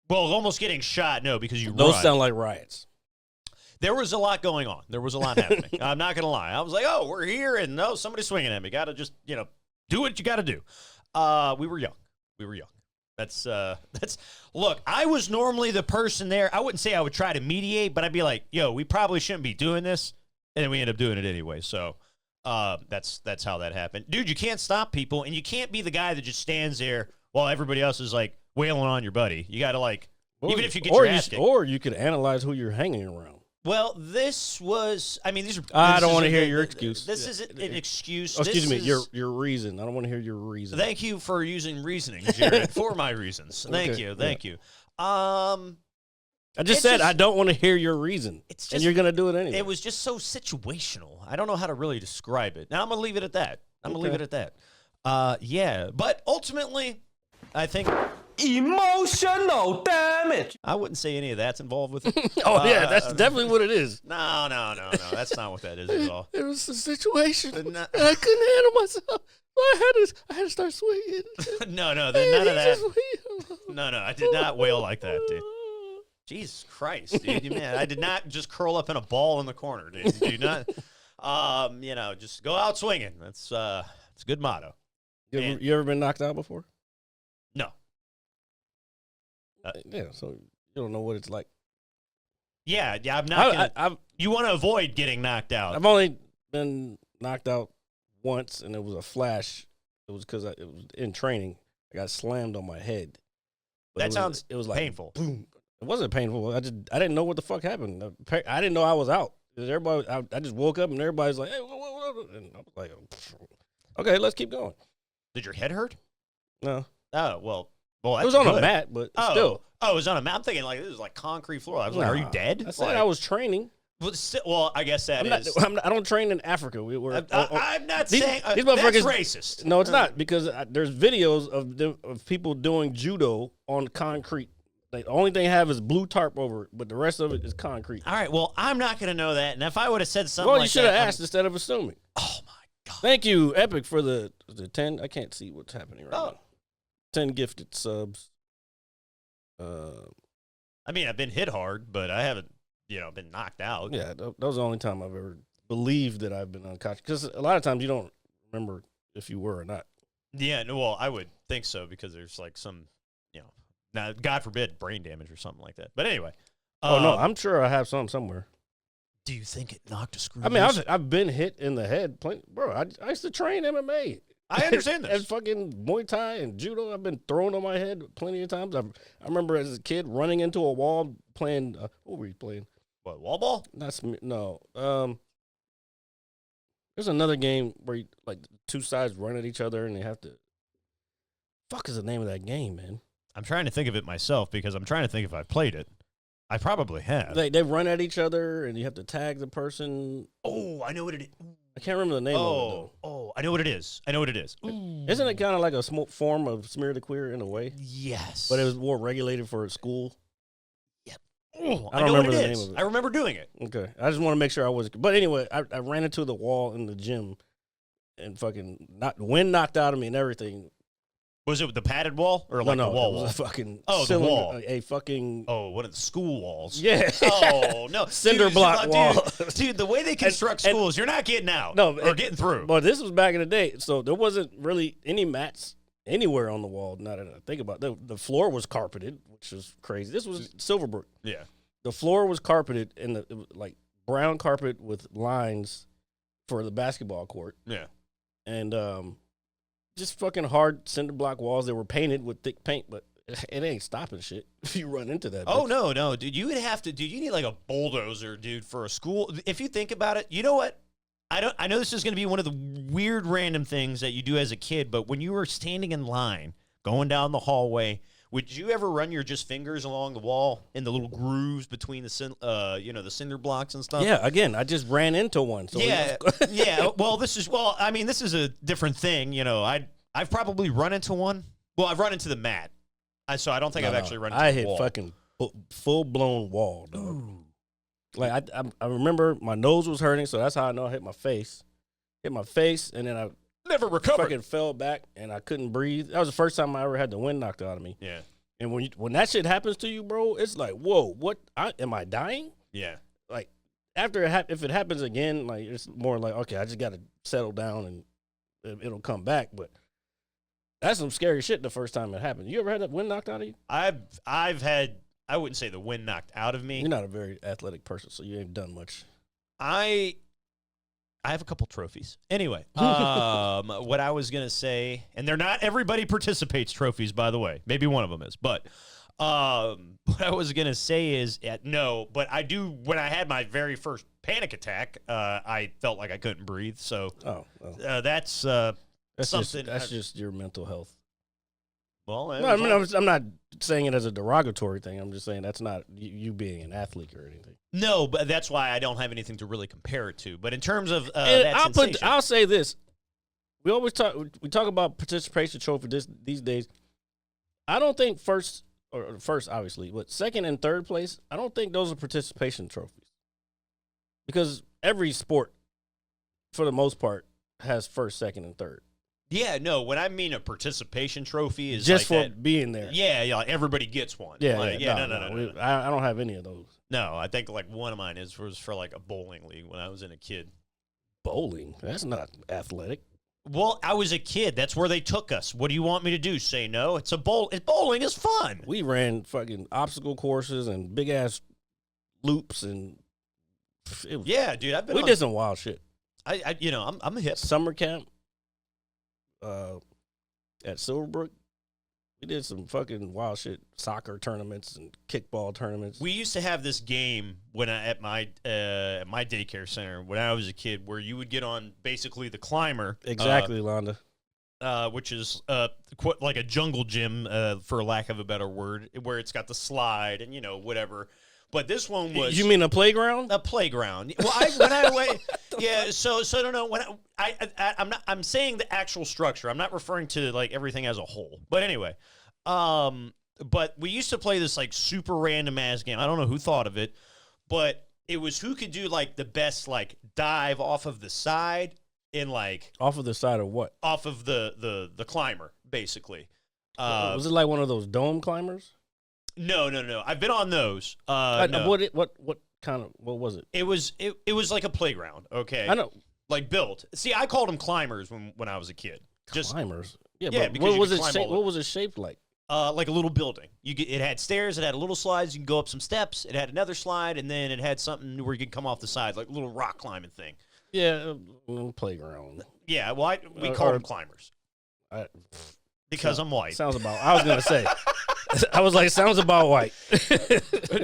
almost getting shot, no, because you
Those
run.
sound like riots.
There was a lot going on. There was a lot happening. I'm not going to lie. I was like, oh, we're here, and no, somebody's swinging at me. Got to just, do what you got to do. We were young. Look, I was normally the person there. I wouldn't say I would try to mediate, but I'd be like, yo, we probably shouldn't be doing this. And then we end up doing it anyway. So that's how that happened. Dude, you can't stop people, and you can't be the guy that just stands there while everybody else is like wailing on your buddy. You got to even if you get your ass kicked.
Or you could analyze who you're hanging around.
Well, these are.
I don't want to hear your excuse.
This isn't an excuse.
Oh, excuse me, your reason. I don't want to hear your reason.
Thank you for using reasoning, Jared, for my reasons. Thank you. I
just said I don't want to hear your reason, and you're going to do it anyway.
It was just so situational. I don't know how to really describe it. Now I'm going to leave it at that. Yeah, but ultimately, I think
Emotional damage.
I wouldn't say any of that's involved with it.
Oh yeah, that's definitely what it is.
No. That's not what that is at all.
It was a situation. And I couldn't handle myself. I had to start swinging.
No, none of that. No, I did not wail like that, dude. Jesus Christ, dude. Man, I did not just curl up in a ball in the corner, dude. Do not, just go out swinging. That's a good motto.
You ever been knocked out before?
No.
Yeah, so you don't know what it's like.
Yeah, I'm not. You want to avoid getting knocked out.
I've only been knocked out once, and it was a flash. It was because it was in training. I got slammed on my head. But
It was
like
painful.
Boom. It wasn't painful. I didn't know what the fuck happened. I didn't know I was out. I just woke up and everybody's like, "Hey, what?" And I was like, "Okay, let's keep going."
Did your head hurt?
No.
Oh well,
it was on a mat, but still.
Oh, it was on a mat. I'm thinking like this is like concrete floor. I was like, are you dead?
I said I was training.
Well, I guess that is.
I don't train in Africa.
I'm not saying
these
that's
motherfuckers
racist.
No, it's not, because there's videos of people doing judo on concrete. Like, the only thing they have is blue tarp over it, but the rest of it is concrete.
All right, well, I'm not going to know that. And if I would have said something like that.
Well, you should have asked instead of assuming.
Oh, my God.
Thank you, Epic, for the 10. I can't see what's happening right now. 10 gifted subs.
I mean, I've been hit hard, but I haven't, been knocked out.
Yeah, that was the only time I've ever believed that I've been unconscious. Because a lot of times you don't remember if you were or not.
Yeah, no, well, I would think so, because there's like some, now, God forbid, brain damage or something like that. But anyway.
Oh, no, I'm sure I have some somewhere.
Do you think it knocked a screw?
I mean, I've been hit in the head. Bro, I used to train MMA.
I understand this.
And fucking Muay Thai and Judo, I've been thrown on my head plenty of times. I remember as a kid running into a wall playing, what were you playing?
What, wall ball?
No. There's another game where two sides run at each other and they have to. Fuck is the name of that game, man?
I'm trying to think of it myself because I'm trying to think if I played it. I probably have.
They run at each other and you have to tag the person.
Oh, I know what it is.
I can't remember the name of it, though.
Oh, I know what it is.
Ooh. Isn't it kind of like a form of Smear the Queer in a way?
Yes.
But it was more regulated for a school?
Yep. Oh,
I don't remember the name of it.
I remember doing it.
Okay. I just want to make sure I was. But anyway, I ran into the wall in the gym and fucking wind knocked out of me and everything.
Was it the padded wall or like the wall?
It was a fucking
the wall.
A fucking
one of the school walls.
Yeah.
Oh no,
cinder block wall.
Dude, the way they construct schools, you're not getting out. Or getting through.
But this was back in the day, so there wasn't really any mats anywhere on the wall. Now that I think about it, the floor was carpeted, which was crazy. This was Silverbrook.
Yeah.
The floor was carpeted and it was like brown carpet with lines for the basketball court.
Yeah.
And just fucking hard cinder block walls that were painted with thick paint, but it ain't stopping shit if you run into that.
Oh, no, dude. You would have to, dude, you need like a bulldozer, dude, for a school. If you think about it, you know what? I know this is going to be one of the weird random things that you do as a kid, but when you were standing in line, going down the hallway, would you ever run your just fingers along the wall in the little grooves between the the cinder blocks and stuff?
Yeah, again, I just ran into one. So
yeah. Well, this is a different thing. I've probably run into one. Well, I've run into the mat. So I don't think I've actually run into the wall.
I hit fucking full-blown wall, dog. Ooh. Like, I remember my nose was hurting, so that's how I know I hit my face. Hit my face, and then I
never recovered.
Fucking fell back, and I couldn't breathe. That was the first time I ever had the wind knocked out of me.
Yeah.
And when that shit happens to you, bro, it's like, whoa, what? Am I dying?
Yeah.
Like, after if it happens again, like, it's more like, okay, I just got to settle down, and it'll come back. But that's some scary shit the first time it happened. You ever had that wind knocked out of you?
I've had, I wouldn't say the wind knocked out of me.
You're not a very athletic person, so you ain't done much.
I have a couple trophies. Anyway, what I was going to say, and they're not everybody participates trophies, by the way. Maybe one of them is. But what I was going to say is, no, but I do, when I had my very first panic attack, I felt like I couldn't breathe. So that's something.
That's just your mental health.
Well,
no, I mean, I'm not saying it as a derogatory thing. I'm just saying that's not you being an athlete or anything.
No, but that's why I don't have anything to really compare it to. But in terms of
I'll say this: we talk about participation trophy these days. I don't think first obviously, but second and third place, I don't think those are participation trophies. Because every sport, for the most part, has first, second, and third.
Yeah, no, when I mean a participation trophy is
Just
like
for
that,
being there.
yeah, like everybody gets one.
Yeah,
Like, no.
I don't have any of those.
No, I think like one of mine was for like a bowling league when I was a kid.
Bowling? That's not athletic.
Well, I was a kid. That's where they took us. What do you want me to do? Say no? It's a bowl. Bowling is fun.
We ran fucking obstacle courses and big ass loops and
Yeah, dude.
We did some wild shit.
I'm a hip.
Summer camp at Silverbrook. We did some fucking wild shit, soccer tournaments and kickball tournaments.
We used to have this game at my daycare center when I was a kid, where you would get on basically the climber.
Exactly, Londa.
Which is like a jungle gym, for lack of a better word, where it's got the slide and whatever. But this one was.
You mean a playground?
A playground. Well, yeah. So I don't know when I'm saying the actual structure. I'm not referring to like everything as a whole. But anyway, but we used to play this like super random ass game. I don't know who thought of it, but it was who could do like the best like dive off of the side and like
off of the side of what?
Off of the climber, basically.
Was it like one of those dome climbers?
No. I've been on those.
No. What kind of what was it?
It was like a playground. Okay,
I know.
Like built. See, I called them climbers when I was a kid. Just
climbers. Yeah,
yeah.
But what was it? What was it shaped like?
Like a little building. It had stairs. It had little slides. You can go up some steps. It had another slide, and then it had something where you could come off the side, like a little rock climbing thing.
Yeah, playground.
Yeah. Well, we called them climbers. Because I'm white.
Sounds about. I was gonna say. I was like, sounds about white.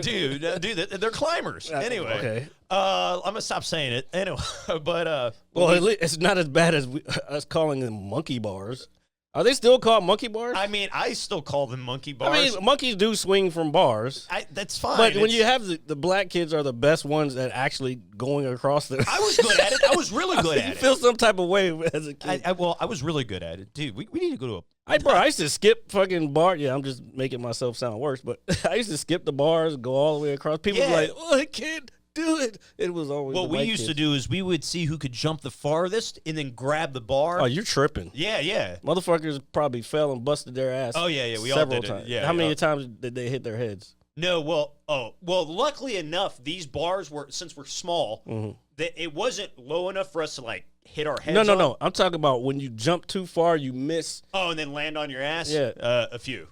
dude, they're climbers. Anyway,
okay.
I'm gonna stop saying it anyway. But
well, at least it's not as bad as us calling them monkey bars. Are they still called monkey bars?
I mean, I still call them monkey bars.
I mean, monkeys do swing from bars.
That's fine.
But when you have the black kids are the best ones at actually going across the.
I was good at it. I was really good at it.
You feel some type of way as a kid.
I was really good at it, dude. We need to go to a.
I used to skip fucking bar. Yeah, I'm just making myself sound worse, but I used to skip the bars, go all the way across. People were like, "Oh, I can't do it." It was always
what we used to do is we would see who could jump the farthest and then grab the bar.
Oh, you're tripping.
Yeah.
Motherfuckers probably fell and busted their ass.
Oh yeah. We
several
all did
times.
It. Yeah.
How many times did they hit their heads?
No. Well. Luckily enough, these bars since we're small, that it wasn't low enough for us to like hit our heads.
No. I'm talking about when you jump too far, you miss.
Oh, and then land on your ass.
Yeah.
A few.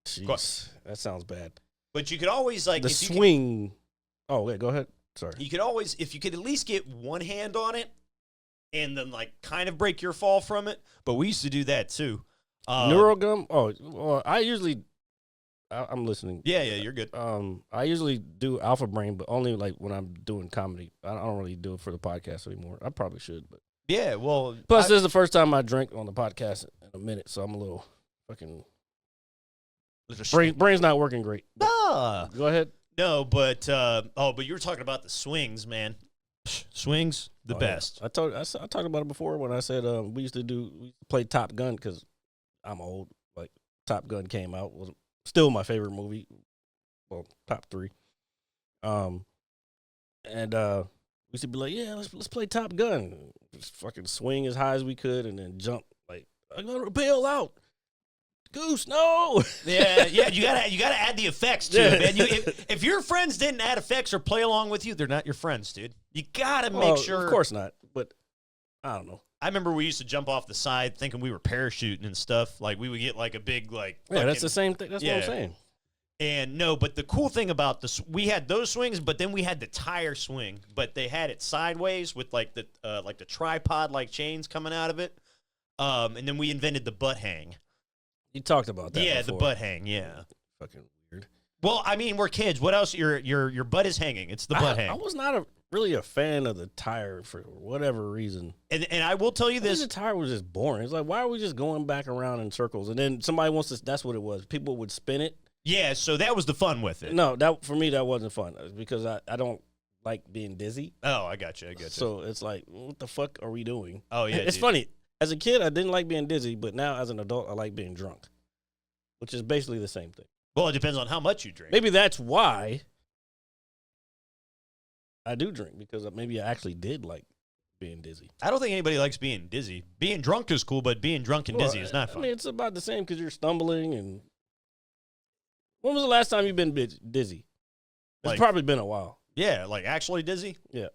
Jeez, that sounds bad.
But you could always like
the swing. Oh wait, go ahead. Sorry.
You could always, if you could at least get one hand on it, and then like kind of break your fall from it. But we used to do that too.
Neurogum. Oh, well, I'm listening.
Yeah, you're good.
I usually do Alpha Brain, but only like when I'm doing comedy. I don't really do it for the podcast anymore. I probably should, but
yeah. Well,
plus this is the first time I drank on the podcast in a minute, so I'm a little fucking brain's not working great. Go ahead.
No, but you were talking about the swings, man. Swings, the best.
Yeah. I talked about it before when I said we used to play Top Gun because I'm old. Like Top Gun came out, was still my favorite movie. Well, top 3. And we used to be like, yeah, let's play Top Gun. Just fucking swing as high as we could and then jump like I'm gonna bail out. Goose, no.
Yeah. You gotta add the effects to it, man. If your friends didn't add effects or play along with you, they're not your friends, dude. You gotta make sure.
Of course not. But I don't know.
I remember we used to jump off the side thinking we were parachuting and stuff. Like we would get like a big like.
Yeah, that's the same thing. That's what I'm saying.
And no, but the cool thing about we had those swings, but then we had the tire swing, but they had it sideways with like the tripod like chains coming out of it. And then we invented the butt hang.
You talked about that.
Yeah,
before.
The butt hang. Yeah.
Fucking weird.
Well, I mean, we're kids. What else? Your butt is hanging. It's the butt hang.
I was not really a fan of the tire for whatever reason.
And I will tell you this:
the tire was just boring. It's like, why are we just going back around in circles? And then somebody wants to. That's what it was. People would spin it.
Yeah, so that was the fun with it.
No, for me that wasn't fun because I don't like being dizzy.
Oh, I got you.
So it's like, what the fuck are we doing?
Oh yeah,
it's funny. As a kid, I didn't like being dizzy, but now as an adult, I like being drunk. which is basically the same thing.
Well, it depends on how much you drink.
Maybe that's why I do drink, because maybe I actually did like being dizzy.
I don't think anybody likes being dizzy. Being drunk is cool, but being drunk and dizzy is not fun.
I mean, it's about the same because you're stumbling. And when was the last time you've been dizzy? It's probably been a while.
Yeah, like actually dizzy?
Yeah.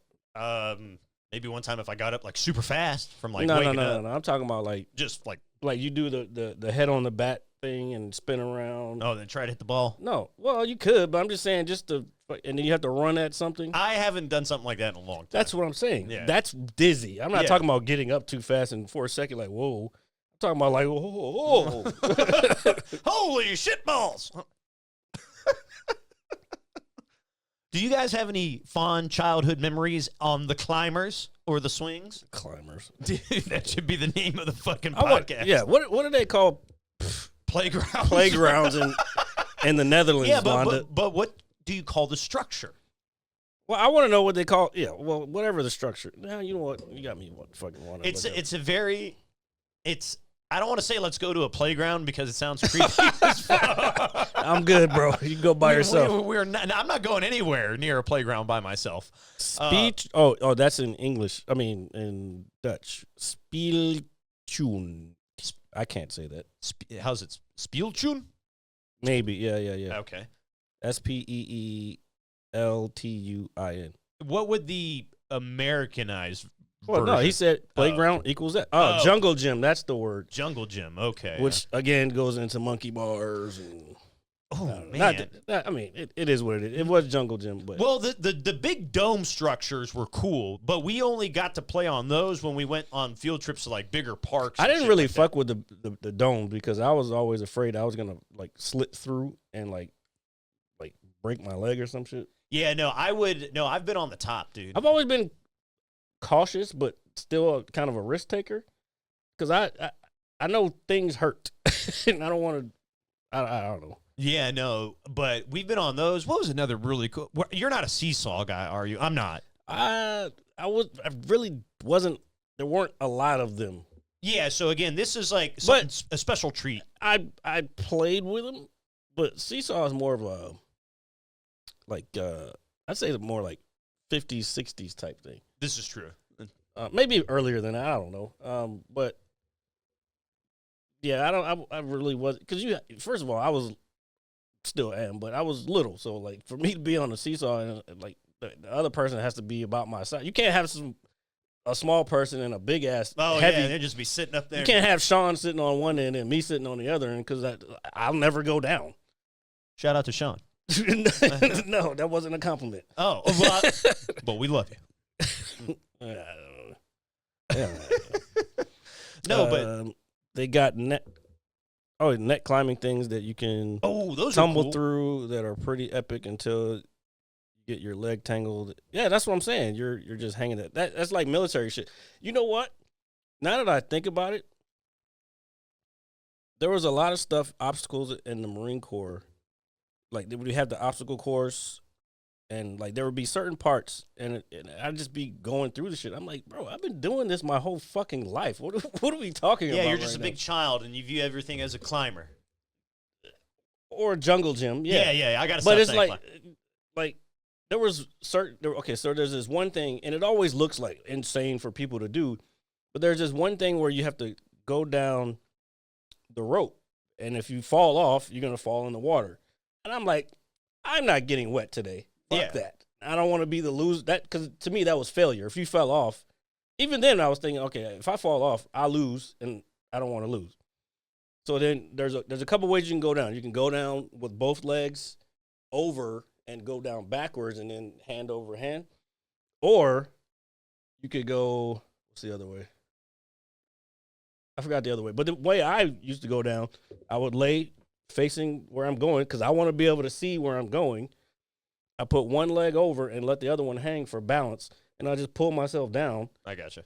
Maybe one time if I got up like super fast from like
no,
waking
no,
up.
no, no. I'm talking about like
Just like,
you do the head on the bat thing and spin around.
oh, then try to hit the ball.
No, well, you could, but I'm just saying and then you have to run at something.
I haven't done something like that in a long time.
That's what I'm saying.
Yeah.
That's dizzy. I'm not talking about getting up too fast and for a second like, whoa. I'm talking about like, whoa.
Holy shit balls. Do you guys have any fond childhood memories on the climbers or the swings?
Climbers.
Dude, that should be the name of the fucking podcast.
Yeah, what do they call playgrounds in the Netherlands,
yeah,
Wanda?
but what do you call the structure?
Well, I want to know what they call. Yeah, well, whatever the structure. Now, you know what? You got me fucking wondering.
I don't want to say let's go to a playground because it sounds creepy as fuck.
I'm good, bro. You can go by yourself.
We're not, I'm not going anywhere near a playground by myself.
Speech. Oh, that's in English. I mean, in Dutch. Spieltune. I can't say that.
How's it? Spieltune?
Maybe. Yeah.
Okay.
Speeltuin.
What would the Americanized
Well, no, he said playground equals that. Oh, jungle gym. That's the word.
Jungle gym. Okay.
Which, again, goes into monkey bars. And,
man.
I mean, it is what it is. It was jungle gym. But
well, the big dome structures were cool, but we only got to play on those when we went on field trips to, like, bigger parks.
I didn't really fuck with the dome because I was always afraid I was going to, like, slit through and, like break my leg or some shit.
Yeah, no, I've been on the top, dude.
I've always been cautious, but still kind of a risk taker, because I know things hurt, and I don't want to. I don't know.
Yeah, no, but we've been on those. What was another really cool? You're not a seesaw guy, are you? I'm not.
I really wasn't. There weren't a lot of them.
Yeah. So again, this is like a special treat.
I played with them, but seesaw is more of a I'd say more like 50s, 60s type thing.
This is true.
Maybe earlier than that. I don't know. But yeah, I really was, because first of all, I was still am, but I was little, so like for me to be on a seesaw and like the other person has to be about my size. You can't have a small person and a big ass heavy.
Yeah, they'd just be sitting up there.
You can't have Sean sitting on one end and me sitting on the other end, because I'll never go down.
Shout out to Sean.
No, that wasn't a compliment.
Oh, well, but we love you. No, but
they got net climbing things that you can
those
tumble
are cool.
through that are pretty epic until you get your leg tangled. Yeah, that's what I'm saying. You're just hanging it. That's like military shit. You know what? Now that I think about it, there was a lot of obstacles in the Marine Corps. Like, we have the obstacle course, and like there would be certain parts, and I'd just be going through the shit. I'm like, bro, I've been doing this my whole fucking life. What are we talking about?
Yeah, you're just
right
a big child, and you view everything as a climber.
Or a jungle gym.
Yeah. I got to.
But it's like there was certain. Okay, so there's this one thing, and it always looks like insane for people to do, but there's this one thing where you have to go down the rope, and if you fall off, you're gonna fall in the water. And I'm like, I'm not getting wet today. Fuck that. I don't want to be the loser. Because to me, that was failure. If you fell off, even then I was thinking, okay, if I fall off, I lose, and I don't want to lose. So then there's a couple ways you can go down. You can go down with both legs over and go down backwards and then hand over hand. Or you could go, what's the other way? I forgot the other way. But the way I used to go down, I would lay facing where I'm going, because I want to be able to see where I'm going. I put one leg over and let the other one hang for balance, and I just pull myself down.
I gotcha.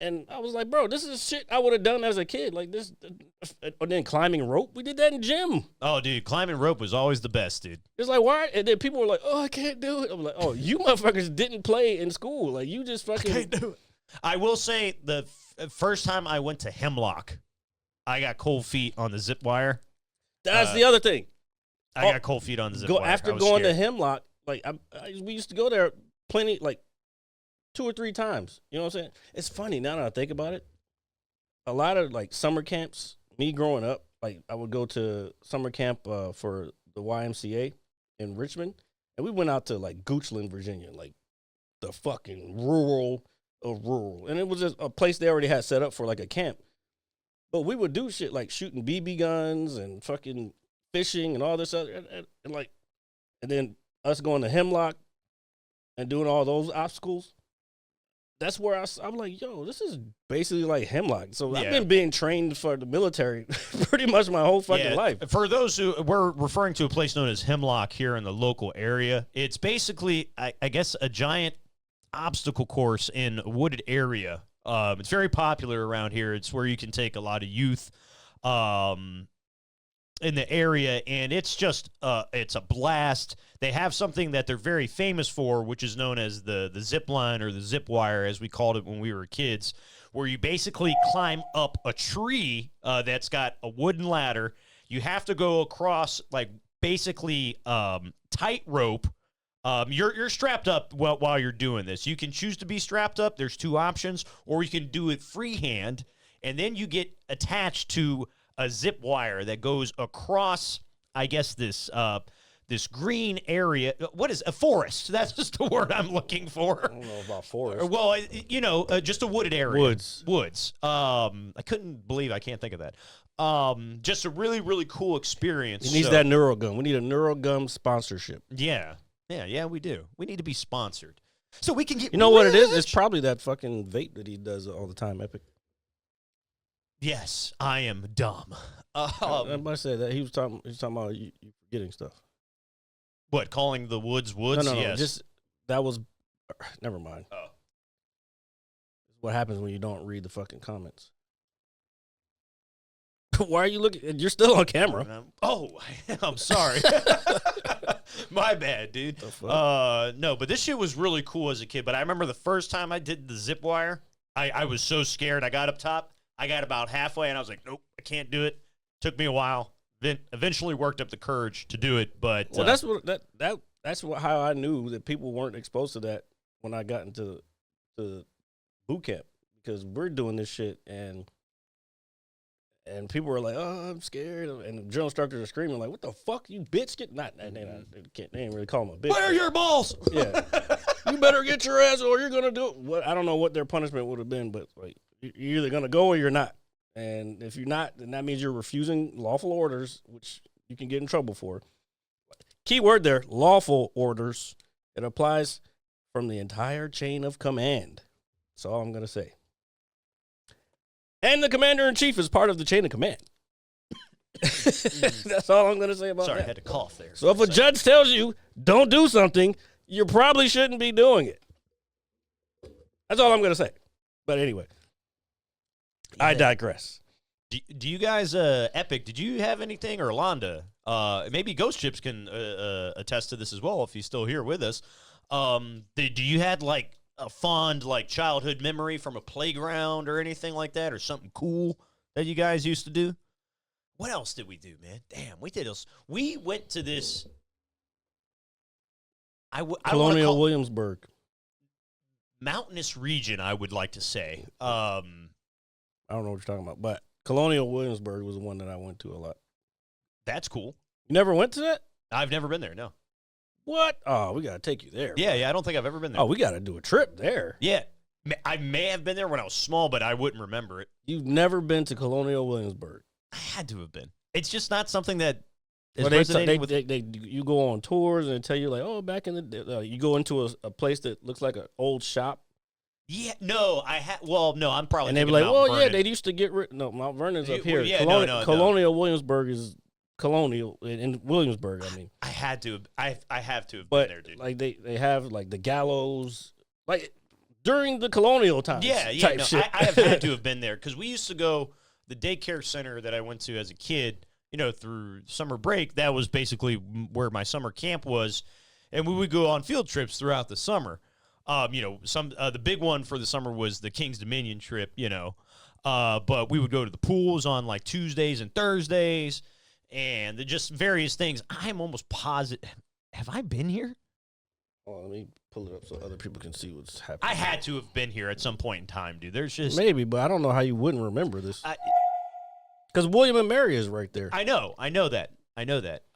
And I was like, bro, this is shit I would have done as a kid. Like this, and then climbing rope, we did that in gym.
Oh, dude, climbing rope was always the best, dude.
It's like, why? And then people were like, oh, I can't do it. I'm like, oh, you motherfuckers didn't play in school. Like, you just fucking
can't do it. I will say the first time I went to Hemlock, I got cold feet on the zip wire.
That's the other thing.
I got cold feet on the zip wire.
After going to Hemlock, like we used to go there plenty, like 2 or 3 times. You know what I'm saying? It's funny now that I think about it. A lot of like summer camps, me growing up, like I would go to summer camp for the YMCA in Richmond, and we went out to like Goochland, Virginia, like the fucking rural of rural. And it was just a place they already had set up for like a camp. But we would do shit like shooting BB guns and fucking fishing and all this other, and then us going to Hemlock and doing all those obstacles. That's where I'm like, yo, this is basically like Hemlock. So I've been being trained for the military pretty much my whole fucking life.
For those who we're referring to a place known as Hemlock here in the local area, it's basically, I guess, a giant obstacle course in a wooded area. It's very popular around here. It's where you can take a lot of youth in the area, and it's just it's a blast. They have something that they're very famous for, which is known as the zip line or the zip wire, as we called it when we were kids, where you basically climb up a tree that's got a wooden ladder. You have to go across like basically tightrope. You're strapped up while you're doing this. You can choose to be strapped up. There's 2 options, or you can do it freehand, and then you get attached to a zip wire that goes across, I guess, this green area. What is a forest? That's just the word I'm looking for.
I don't know about forest.
Well, just a wooded area.
Woods.
I couldn't believe I can't think of that. Just a really, really cool experience.
He needs that Neurogum. We need a Neurogum sponsorship.
Yeah, we do. We need to be sponsored. So we can get
You know what it is? It's probably that fucking vape that he does all the time, Epic.
Yes, I am dumb.
I might say that he was talking about you forgetting stuff.
What, calling the woods?
No,
yes.
just that was. Never mind.
Oh,
What happens when you don't read the fucking comments? Why are you looking? You're still on camera.
I'm sorry. My bad, dude. No, but this shit was really cool as a kid. But I remember the first time I did the zip wire, I was so scared. I got up top. I got about halfway, and I was like, nope, I can't do it. Took me a while. Then eventually worked up the courage to do it. But
well, that's how I knew that people weren't exposed to that when I got into the boot camp, because we're doing this shit and people were like, oh, I'm scared, and the drill instructors are screaming like, what the fuck, you bitch? They ain't really call him a bitch.
Where are your balls?
Yeah, you better get your ass, or you're gonna do it. I don't know what their punishment would have been, but like, you're either gonna go or you're not. And if you're not, then that means you're refusing lawful orders, which you can get in trouble for. Key word there, lawful orders. It applies from the entire chain of command. That's all I'm going to say. And the commander-in-chief is part of the chain of command. That's all I'm going to say about that.
Sorry, I had to cough there.
So if a judge tells you, don't do something, you probably shouldn't be doing it. That's all I'm going to say. But anyway. I digress.
Do you guys, Epic, did you have anything, or Londa? Maybe Ghost Chips can attest to this as well if he's still here with us. Do you had like a fond like childhood memory from a playground or anything like that, or something cool that you guys used to do? What else did we do, man? Damn, we did this. We went to this.
Colonial Williamsburg.
Mountainous region, I would like to say.
I don't know what you're talking about, but Colonial Williamsburg was the one that I went to a lot.
That's cool.
You never went to that?
I've never been there, no.
What? Oh, we got to take you there.
Yeah, I don't think I've ever been there.
Oh, we got to do a trip there.
Yeah, I may have been there when I was small, but I wouldn't remember it.
You've never been to Colonial Williamsburg?
I had to have been. It's just not something that is
well,
resonating with...
you go on tours and they tell you, like, oh, back in the day, you go into a place that looks like an old shop.
Yeah, no, no, I'm probably.
And they be like, well, yeah, they used to get rid. No, Mount Vernon's up here.
Yeah,
Colonial Williamsburg is colonial in Williamsburg. I mean,
I had to. I have to have
been
there, dude.
Like they have like the gallows, like during the colonial times.
Yeah,
type shit.
I have had to have been there because we used to go the daycare center that I went to as a kid. Through summer break, that was basically where my summer camp was, and we would go on field trips throughout the summer. The big one for the summer was the King's Dominion trip, but we would go to the pools on like Tuesdays and Thursdays, and just various things. I'm almost positive. Have I been here?
Oh, let me pull it up so other people can see what's happening.
I had to have been here at some point in time, dude. There's just
maybe, but I don't know how you wouldn't remember this. Because William and Mary is right there.
I know that.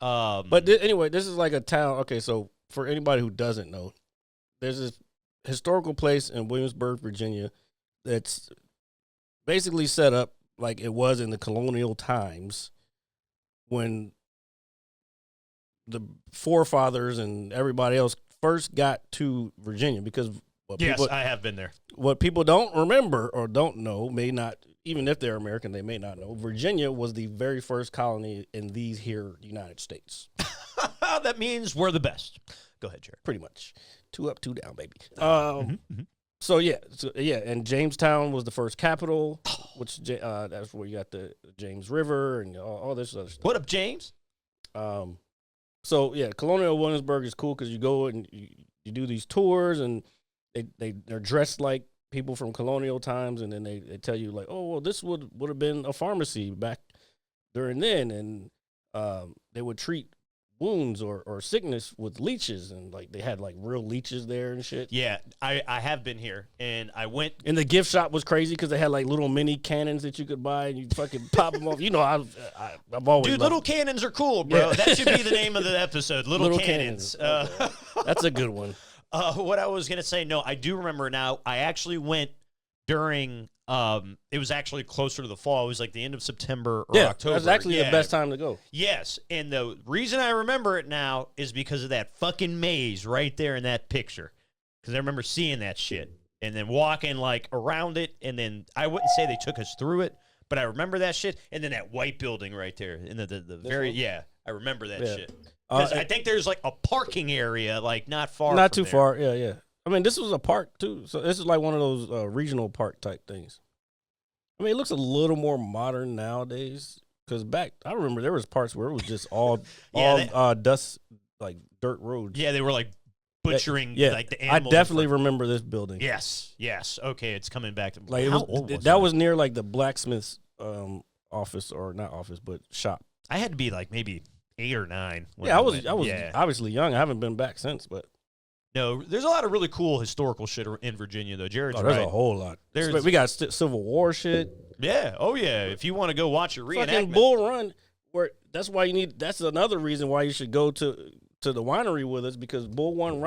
But anyway, this is like a town. Okay, so for anybody who doesn't know, there's this historical place in Williamsburg, Virginia, that's basically set up like it was in the colonial times when the forefathers and everybody else first got to Virginia. Because
I have been there.
What people don't remember or don't know, may not, even if they're American, they may not know, Virginia was the very first colony in these here United States.
That means we're the best. Go ahead, Jared.
Pretty much. 2 up, 2 down, baby. So and Jamestown was the first capital, which that's where you got the James River and all this other stuff.
What up, James?
So yeah, Colonial Williamsburg is cool because you go and you do these tours, and they're dressed like people from colonial times, and then they tell you like, oh well, this would have been a pharmacy back during then, and they would treat wounds or sickness with leeches, and like they had like real leeches there and shit.
Yeah, I have been here, and I went.
And the gift shop was crazy because they had like little mini cannons that you could buy, and you fucking pop them off. You know, I've always
dude, little cannons are cool, bro.
Yeah.
That should be the name of the episode. Little cannons.
That's a good one.
What I was gonna say, no, I do remember now. I actually went during. It was actually closer to the fall. It was like the end of September or October.
That's actually the best time to go.
Yes, and the reason I remember it now is because of that fucking maze right there in that picture. Because I remember seeing that shit and then walking like around it, and then I wouldn't say they took us through it, but I remember that shit. And then that white building right there in the very I remember that shit. Because I think there's like a parking area like not far.
Not
from
too far. Yeah. I mean, this was a park too, so this is like one of those regional park type things. I mean, it looks a little more modern nowadays because back, I remember there was parts where it was just all dust, like dirt roads.
Yeah, they were like butchering like the animals.
I definitely remember this building.
Yes. Okay, it's coming back to
like that was near like the blacksmith's office, or not office, but shop.
I had to be like maybe 8 or 9.
I was obviously young. I haven't been back since, but.
No, there's a lot of really cool historical shit in Virginia, though. Jared's right.
There's a whole lot. We got Civil War shit.
Yeah. Oh, yeah. If you want to go watch a reenactment.
Fucking Bull Run, that's another reason why you should go to the winery with us, because Bull Run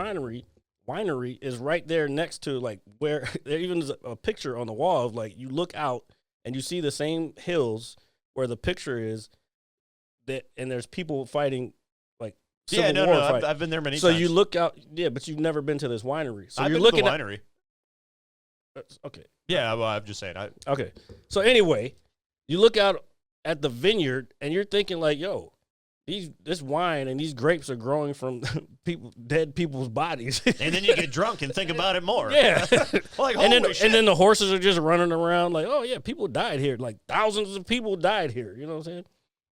Winery is right there next to, like, where there even is a picture on the wall of, like, you look out and you see the same hills where the picture is, and there's people fighting. Civil War fight.
I've been there many times.
So you look out, but you've never been to this winery. So
I've
you're
been
looking
to the winery.
Okay.
Yeah, well, I'm just saying.
Okay. So anyway, you look out at the vineyard and you're thinking like, yo, this wine and these grapes are growing from dead people's bodies.
And then you get drunk and think about it more.
Yeah.
Like,
and then the horses are just running around like, oh yeah, people died here. Like thousands of people died here. You know what I'm saying?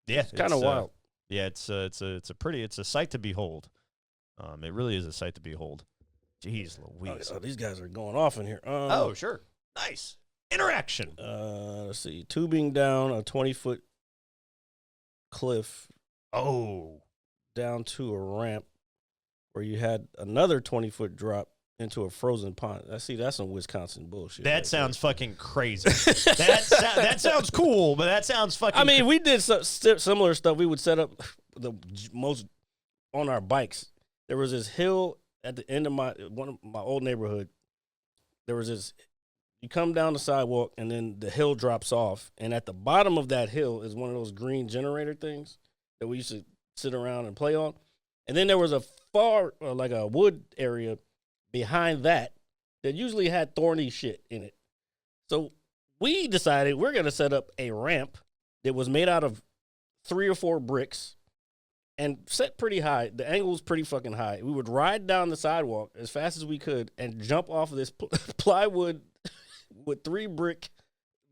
Yeah.
It's kind of wild.
Yeah, it's a sight to behold. It really is a sight to behold. Jeez Louise.
Oh, these guys are going off in here.
Oh, sure. Nice. Interaction.
Let's see. Tubing down a 20-foot cliff.
Oh.
Down to a ramp where you had another 20-foot drop into a frozen pond. That's some Wisconsin bullshit.
That sounds fucking crazy. that sounds cool, but that sounds fucking.
I mean, we did similar stuff. We would set up the most on our bikes. There was this hill at the end of my old neighborhood. There was this. You come down the sidewalk, and then the hill drops off, and at the bottom of that hill is one of those green generator things that we used to sit around and play on. And then there was a like a wood area behind that usually had thorny shit in it. So we decided we're going to set up a ramp that was made out of 3 or 4 bricks and set pretty high. The angle was pretty fucking high. We would ride down the sidewalk as fast as we could and jump off of this plywood with 3 brick,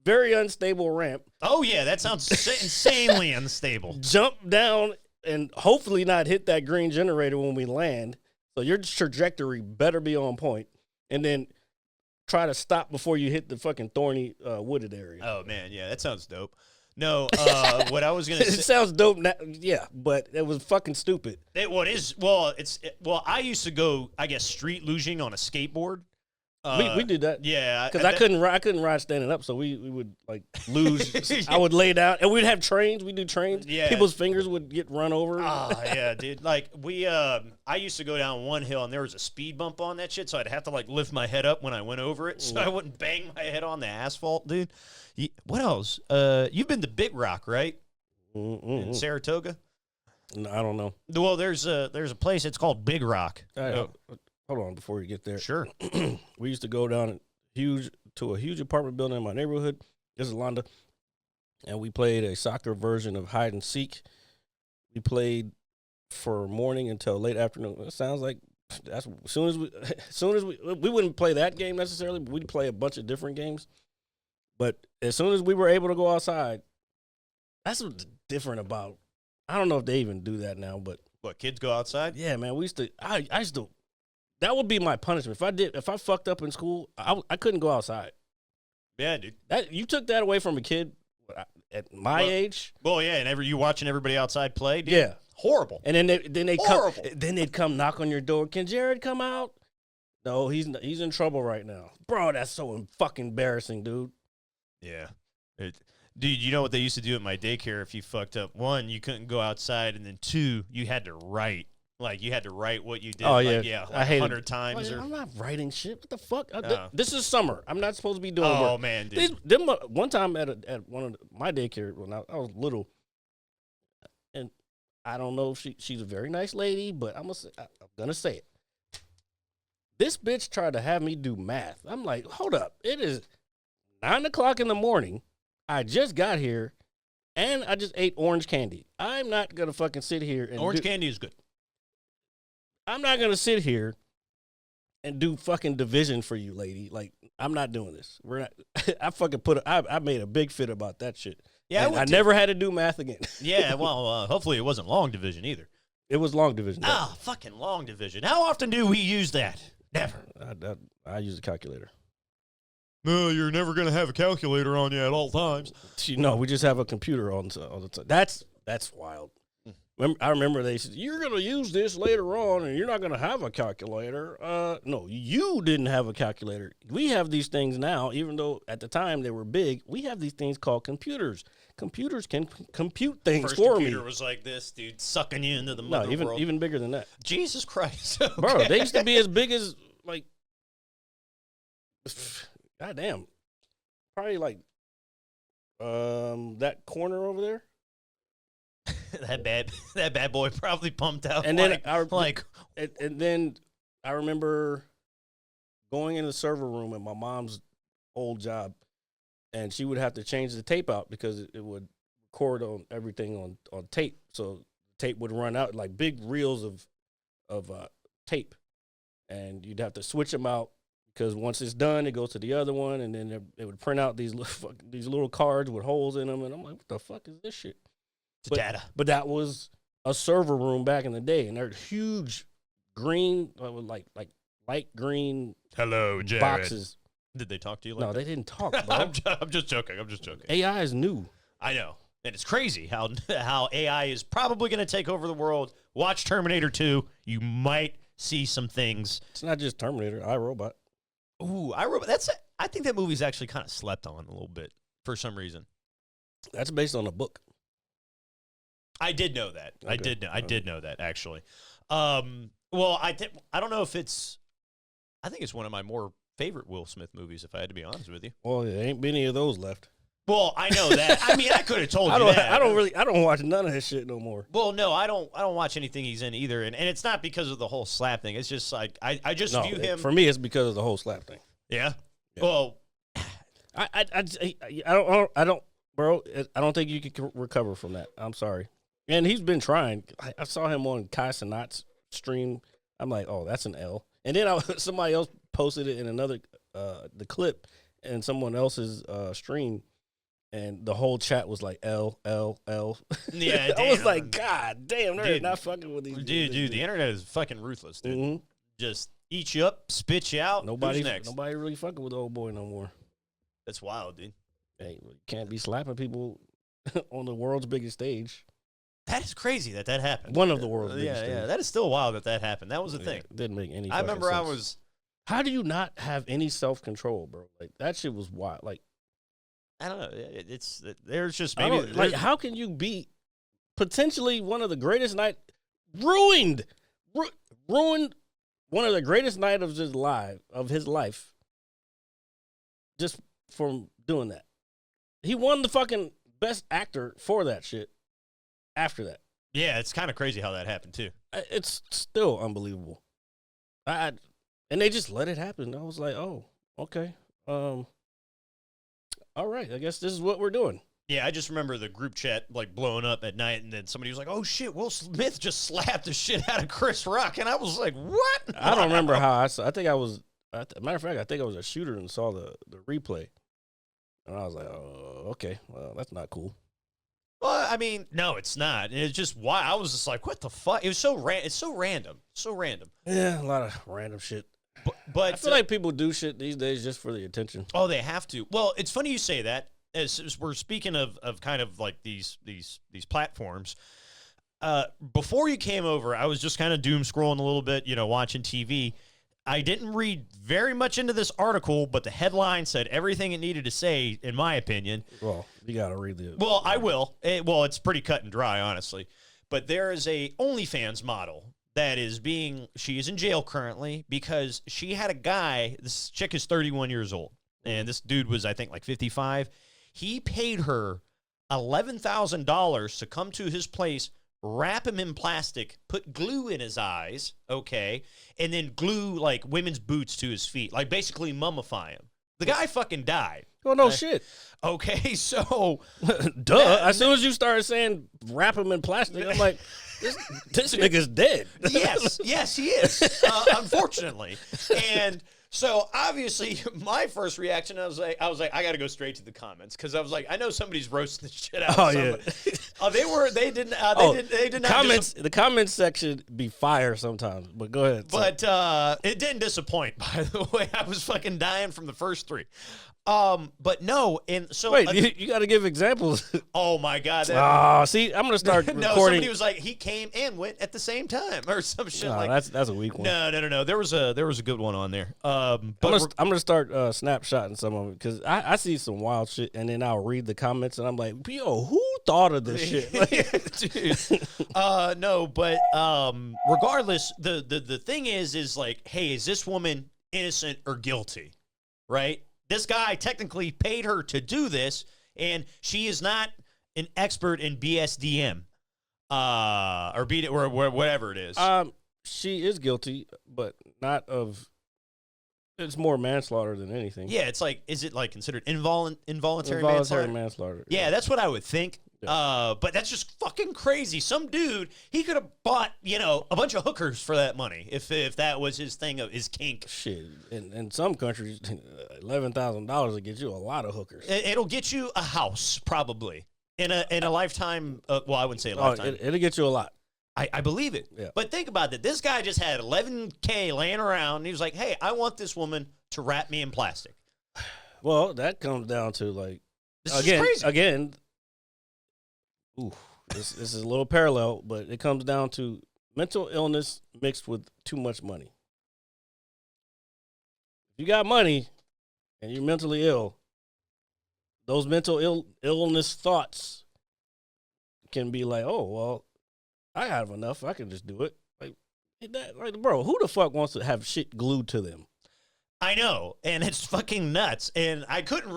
very unstable ramp.
Oh, yeah, that sounds insanely unstable.
Jump down and hopefully not hit that green generator when we land. So your trajectory better be on point, and then try to stop before you hit the fucking thorny wooded area.
Oh man, yeah, that sounds dope. No, what I was gonna
It
say.
sounds dope, now, yeah, but it was fucking stupid.
Well, I used to go, I guess, street luging on a skateboard.
We did that.
Yeah,
Because I couldn't ride standing up, so we would like lose. I would lay down, and we'd have trains. We do trains.
Yeah.
People's fingers would get run over.
Yeah, dude. Like I used to go down one hill and there was a speed bump on that shit, so I'd have to like lift my head up when I went over it, so I wouldn't bang my head on the asphalt, dude. What else? You've been to Big Rock, right? In Saratoga.
No, I don't know.
Well, there's a place. It's called Big Rock.
Hold on, before you get there.
Sure.
We used to go down to a huge apartment building in my neighborhood. This is Londa, and we played a soccer version of hide and seek. We played for morning until late afternoon. It sounds like that's as soon as we wouldn't play that game necessarily, but we'd play a bunch of different games. But as soon as we were able to go outside, that's what's different about. I don't know if they even do that now, but
What, kids go outside?
yeah, man, we used to. I used to. That would be my punishment if I fucked up in school. I couldn't go outside.
Yeah, dude.
That you took that away from a kid at my age.
Well, yeah, and you watching everybody outside play, dude.
Yeah,
Horrible.
and
Horrible.
they'd come knock on your door. Can Jared come out? No, he's in trouble right now, bro. That's so fucking embarrassing, dude.
Yeah. Dude, you know what they used to do at my daycare if you fucked up? One, you couldn't go outside, and then two, you had to write. Like, you had to write what you did.
Oh,
like,
yeah.
like
I hate
100 times.
I'm not writing shit. What the fuck?
No.
This is summer. I'm not supposed to be doing
Oh,
work.
man, dude.
One time at one of my daycare when I was little, and I don't know if she's a very nice lady, but I'm gonna say it. This bitch tried to have me do math. I'm like, hold up. It is 9:00 in the morning. I just got here, and I just ate orange candy. I'm not gonna fucking sit here and
Orange candy is good.
I'm not gonna sit here and do fucking division for you, lady. Like, I'm not doing this. We're not. I made a big fit about that shit.
Yeah,
I never had to do math again.
Yeah, well, hopefully it wasn't long division either.
It was long division.
Ah, fucking long division. How often do we use that? Never.
I use a calculator.
No, you're never going to have a calculator on you at all times.
No, we just have a computer all the time. That's wild. I remember they said, you're going to use this later on, and you're not going to have a calculator. No, you didn't have a calculator. We have these things now, even though at the time they were big. We have these things called computers. Computers can compute things
First
for me.
computer was like this, dude, sucking you into the mother world.
Even bigger than that.
Jesus Christ.
Bro,
Okay.
they used to be as big as, like, goddamn, probably like that corner over there.
that bad boy probably pumped out.
And then and then I remember going in the server room at my mom's old job, and she would have to change the tape out because it would record on everything on tape. So tape would run out, like big reels of tape, and you'd have to switch them out because once it's done, it goes to the other one, and then it would print out these little cards with holes in them, and I'm like, what the fuck is this shit?
Data.
But that was a server room back in the day, and they're huge green, like light green
Hello, Jared.
boxes.
Did they talk to you like
No,
that?
they didn't talk, bro.
I'm just joking.
AI is new.
I know. And it's crazy how AI is probably going to take over the world. Watch Terminator 2. You might see some things.
It's not just Terminator, iRobot.
Ooh, I think that movie's actually kind of slept on a little bit for some reason.
That's based on a book.
I did know that.
Okay.
I did know that actually. Well, I don't know if I think it's one of my more favorite Will Smith movies, if I had to be honest with you.
Well, there ain't many of those left.
Well, I know that. I mean, I could have told you that.
I don't watch none of his shit no more.
Well, no, I don't watch anything he's in either, and it's not because of the whole slap thing. It's just like I just view him.
For me, it's because of the whole slap thing.
Yeah.
Yeah.
Well,
I don't, bro. I don't think you can recover from that. I'm sorry. And he's been trying. I saw him on Kai Cenat's stream. I'm like, oh, that's an L. And then somebody else posted it in another the clip in someone else's stream, and the whole chat was like L.
yeah,
I was like, God damn, they're not fucking with these
dude. The internet is fucking ruthless, dude.
Mm-hmm.
Just eat you up, spit you out.
Nobody
Who's next?
Nobody really fucking with the old boy no more.
That's wild, dude.
Hey, you can't be slapping people on the world's biggest stage.
That is crazy that happened.
One of the world's biggest stages.
Yeah, that is still wild that happened. That was the thing.
It didn't make any.
I remember
sense.
I was.
How do you not have any self-control, bro? Like that shit was wild. Like
I don't know. There's just
I
maybe
don't- like how can you be potentially one of the greatest ruined one of the greatest night of his life just from doing that. He won the fucking best actor for that shit after that.
Yeah, it's kind of crazy how that happened too.
It's still unbelievable. And they just let it happen. I was like, oh, okay. All right. I guess this is what we're doing.
Yeah, I just remember the group chat like blowing up at night, and then somebody was like, "Oh shit, Will Smith just slapped the shit out of Chris Rock," and I was like, "What?"
I don't remember how I saw. I think I was. Matter of fact, I think I was a shooter and saw the replay, and I was like, "Oh, okay. Well, that's not cool."
Well, I mean, no, it's not. It's just why I was just like, "What the fuck?" It was so it's so random, so random.
Yeah, a lot of random shit.
But
I feel like people do shit these days just for the attention.
Oh, they have to. Well, it's funny you say that. As we're speaking of kind of like these platforms, before you came over, I was just kind of doom scrolling a little bit, watching TV. I didn't read very much into this article, but the headline said everything it needed to say, in my opinion.
Well, you got to read it.
Well, I will. It's pretty cut and dry, honestly. But there is a OnlyFans model that she is in jail currently because she had a guy. This chick is 31 years old, and this dude was, I think, like 55. He paid her $11,000 to come to his place, wrap him in plastic, put glue in his eyes, okay, and then glue, like, women's boots to his feet, like, basically mummify him. The guy fucking died.
Well, no shit.
Okay, so...
Duh. As soon as you started saying wrap him in plastic, I'm like, this nigga's dead.
Yes, he is, unfortunately. And... So obviously, my first reaction, I was like, I got to go straight to the comments because I was like, I know somebody's roasting the shit out.
Oh
of somebody.
yeah.
They did not.
Comments. The comments section be fire sometimes, but go ahead.
But it didn't disappoint. By the way, I was fucking dying from the first three. But no, and so
wait, you got to give examples.
Oh my god!
See, I'm gonna start recording.
No, somebody was like, he came and went at the same time, or some shit like.
That's a weak one.
No. There was a good one on there.
I'm gonna start snapshotting some of it because I see some wild shit, and then I'll read the comments, and I'm like, yo, who thought of this shit?
Dude. No, but regardless, the thing is like, hey, is this woman innocent or guilty? Right? This guy technically paid her to do this, and she is not an expert in BSDM, or whatever it is.
She is guilty, but not of. It's more manslaughter than anything.
Yeah, it's like, is it like considered involuntary
manslaughter?
Yeah, that's what I would think.
Yeah.
But that's just fucking crazy. Some dude, he could have bought, a bunch of hookers for that money if that was his thing, his kink.
Shit, in some countries, $11,000 will get you a lot of hookers.
It'll get you a house probably in a lifetime. Well, I wouldn't say a lifetime.
It'll get you a lot.
I believe it.
Yeah.
But think about that. This guy just had $11K laying around. And he was like, hey, I want this woman to wrap me in plastic.
Well, that comes down to like,
This is crazy.
Again, ooh, this is a little parallel, but it comes down to mental illness mixed with too much money. If you got money and you're mentally ill, those mental illness thoughts can be like, oh, well, I have enough. I can just do it. Like, bro, who the fuck wants to have shit glued to them?
I know, and it's fucking nuts. And I couldn't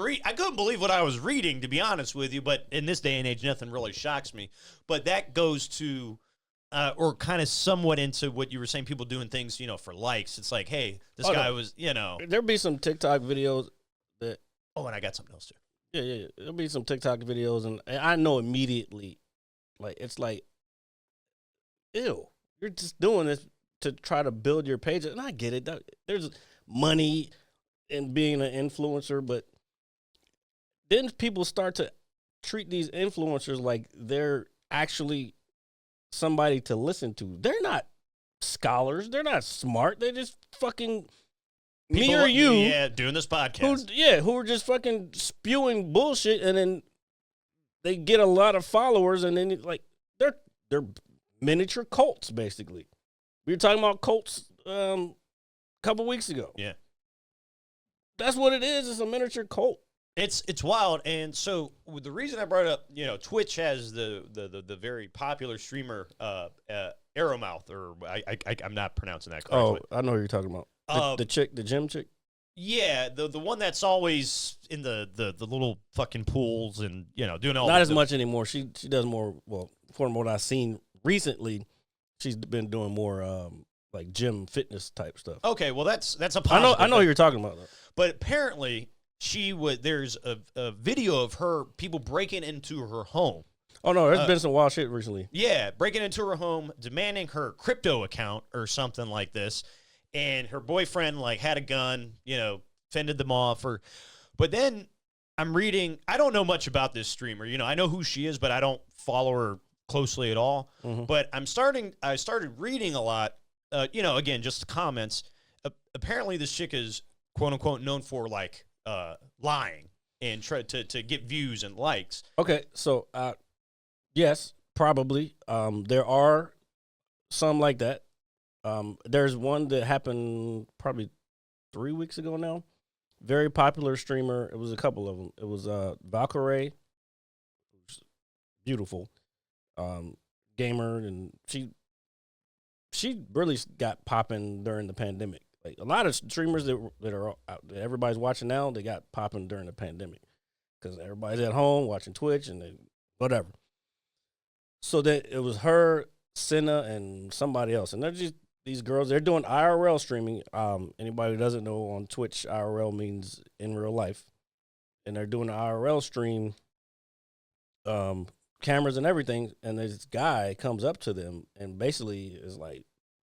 believe what I was reading, to be honest with you. But in this day and age, nothing really shocks me. But that goes to, or kind of somewhat into what you were saying. People doing things, for likes. It's like, hey, this guy was,
There'll be some TikTok videos that.
Oh, and I got something else too.
Yeah. There'll be some TikTok videos, and I know immediately, like it's like, ew, you're just doing this to try to build your page. And I get it. There's money in being an influencer, but then people start to treat these influencers like they're actually somebody to listen to. They're not scholars. They're not smart. They're just fucking me or you.
Yeah, doing this podcast.
Who are just fucking spewing bullshit and then they get a lot of followers, and then like they're miniature cults basically. We were talking about cults a couple weeks ago.
Yeah,
that's what it is. It's a miniature cult.
It's wild, and so the reason I brought up, Twitch has the very popular streamer Arrowmouth, or I'm not pronouncing that correctly.
Oh, I know what you're talking about. The chick, the gym chick.
Yeah, the one that's always in the little fucking pools and doing all.
Not as much anymore. She does more. Well, from what I've seen recently, she's been doing more like gym fitness type stuff.
Okay, well that's a positive.
I know who you're talking about though.
But apparently there's a video of her, people breaking into her home.
Oh no, there's been some wild shit recently.
Yeah, breaking into her home, demanding her crypto account or something like this. And her boyfriend had a gun, fended them off. But then I'm reading, I don't know much about this streamer. I know who she is, but I don't follow her closely at all. Mm-hmm. But I started reading a lot, again, just the comments. Apparently this chick is quote unquote known for lying and try to get views and likes.
Okay. So, yes, probably. There are some like that. There's one that happened probably 3 weeks ago now. Very popular streamer. It was a couple of them. It was Valkyrie, beautiful gamer, and she really got popping during the pandemic. Like a lot of streamers that are out, that everybody's watching now, they got popping during the pandemic because everybody's at home watching Twitch and whatever. So that it was her, Senna, and somebody else, and they're just. These girls, they're doing IRL streaming. Anybody who doesn't know, on Twitch, IRL means in real life. And they're doing an IRL stream, cameras and everything. And this guy comes up to them and basically is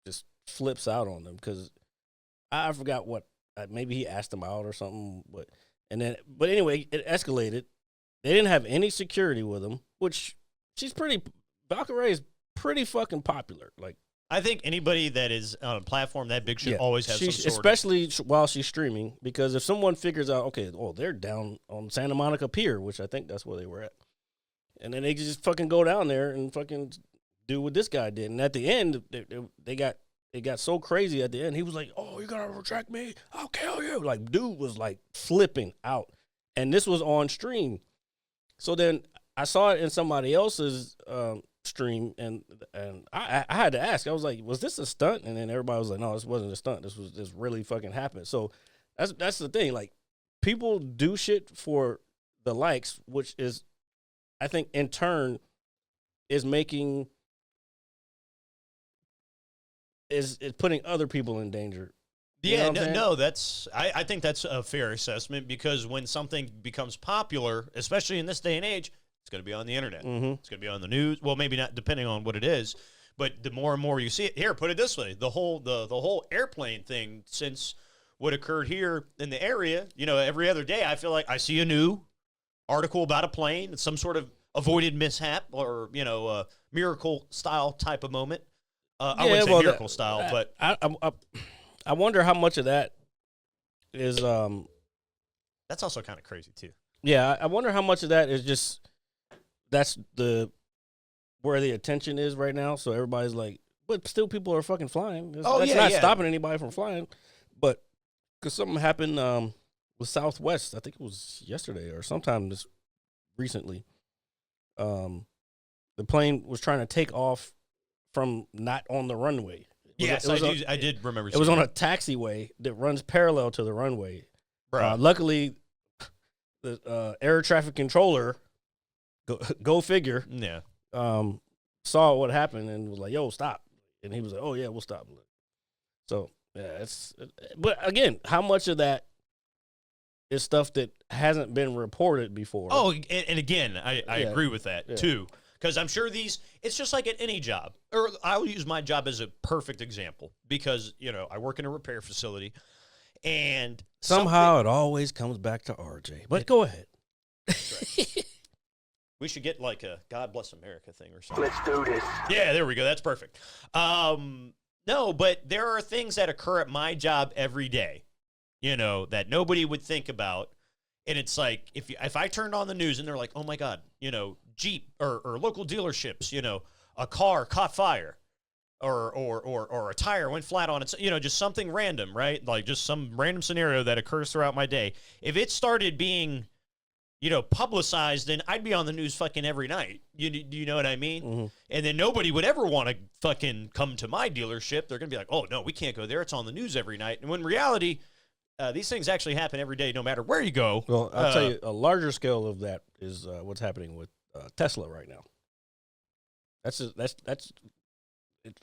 just flips out on them because I forgot what, maybe he asked them out or something. But anyway, it escalated. They didn't have any security with them, which Valkyrie is pretty fucking popular.
I think anybody that is on a platform that big should always have some sort
especially while she's streaming, because if someone figures out, okay, they're down on Santa Monica Pier, which I think that's where they were at, and then they just fucking go down there and fucking do what this guy did. And at the end, it got so crazy at the end. He was like, "Oh, you're gonna retract me? I'll kill you!" Dude was flipping out, and this was on stream. So then I saw it in somebody else's stream, and I had to ask. I was like, was this a stunt? And then everybody was like, no, this wasn't a stunt. This really fucking happened. So that's the thing. People do shit for the likes, which is, I think, in turn, is putting other people in danger.
Yeah, I think that's a fair assessment, because when something becomes popular, especially in this day and age, it's going to be on the internet. Mm-hmm. It's going to be on the news. Well, maybe not, depending on what it is. But the more and more you see it, here, put it this way: the whole airplane thing, since what occurred here in the area, every other day I feel like I see a new article about a plane, some sort of avoided mishap, or a miracle style type of moment. I wouldn't say miracle style, but
I wonder how much of that is.
That's also kind of crazy too.
Yeah, I wonder how much of that is just. That's where the attention is right now. So everybody's like, but still people are fucking flying. That's not stopping anybody from flying. But because something happened with Southwest, I think it was yesterday or sometime this recently. The plane was trying to take off from not on the runway.
I did remember.
It was on a taxiway that runs parallel to the runway. Luckily, the air traffic controller, go figure.
Yeah.
Saw what happened and was like, "Yo, stop!" And he was like, "Oh yeah, we'll stop." So yeah, but again, how much of that is stuff that hasn't been reported before?
Oh, and again, I agree with that too, because I'm sure it's just like at any job, or I'll use my job as a perfect example, because I work in a repair facility, and
somehow it always comes back to RJ. But go ahead.
That's right. We should get a God Bless America thing or something.
Let's do this.
Yeah, there we go. That's perfect. No, but there are things that occur at my job every day, that nobody would think about. And it's like if I turned on the news and they're like, oh my God, Jeep or local dealerships, a car caught fire or a tire went flat on its, just something random, right? Like just some random scenario that occurs throughout my day. If it started being, publicized, then I'd be on the news fucking every night. Do you know what I mean?
Mm-hmm.
And then nobody would ever want to fucking come to my dealership. They're going to be like, oh no, we can't go there. It's on the news every night. And when in reality, these things actually happen every day, no matter where you go.
Well, I'll tell you, a larger scale of that is what's happening with Tesla right now.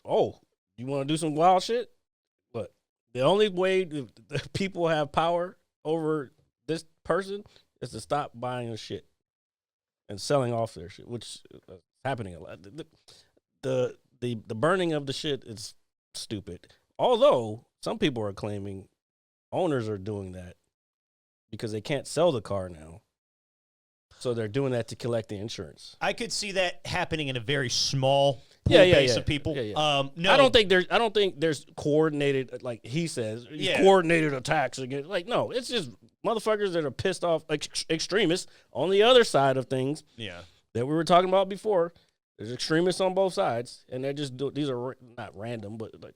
Oh, you want to do some wild shit? But the only way the people have power over this person is to stop buying their shit and selling off their shit, which is happening a lot. The burning of the shit is stupid. Although some people are claiming owners are doing that because they can't sell the car now. So they're doing that to collect the insurance.
I could see that happening in a very small
base
of people.
No, I don't think there's coordinated, like he says, coordinated attacks against. Like, no, it's just motherfuckers that are pissed off, extremists on the other side of things.
Yeah,
that we were talking about before. There's extremists on both sides, and they're just these are not random, but like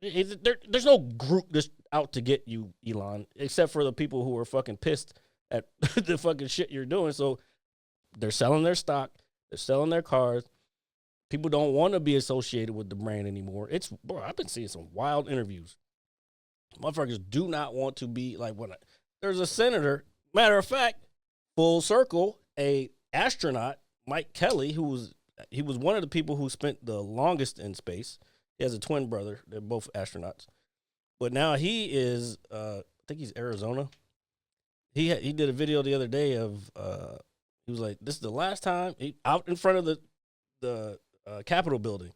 there's no group that's out to get you, Elon, except for the people who are fucking pissed at the fucking shit you're doing. So they're selling their stock, they're selling their cars. People don't want to be associated with the brand anymore. I've been seeing some wild interviews. Motherfuckers do not want to be like there's a senator, matter of fact, full circle, a astronaut, Mike Kelly, he was one of the people who spent the longest in space. He has a twin brother. They're both astronauts. But now he is, I think he's Arizona. He did a video the other day of, he was like, this is the last time, out in front of the Capitol building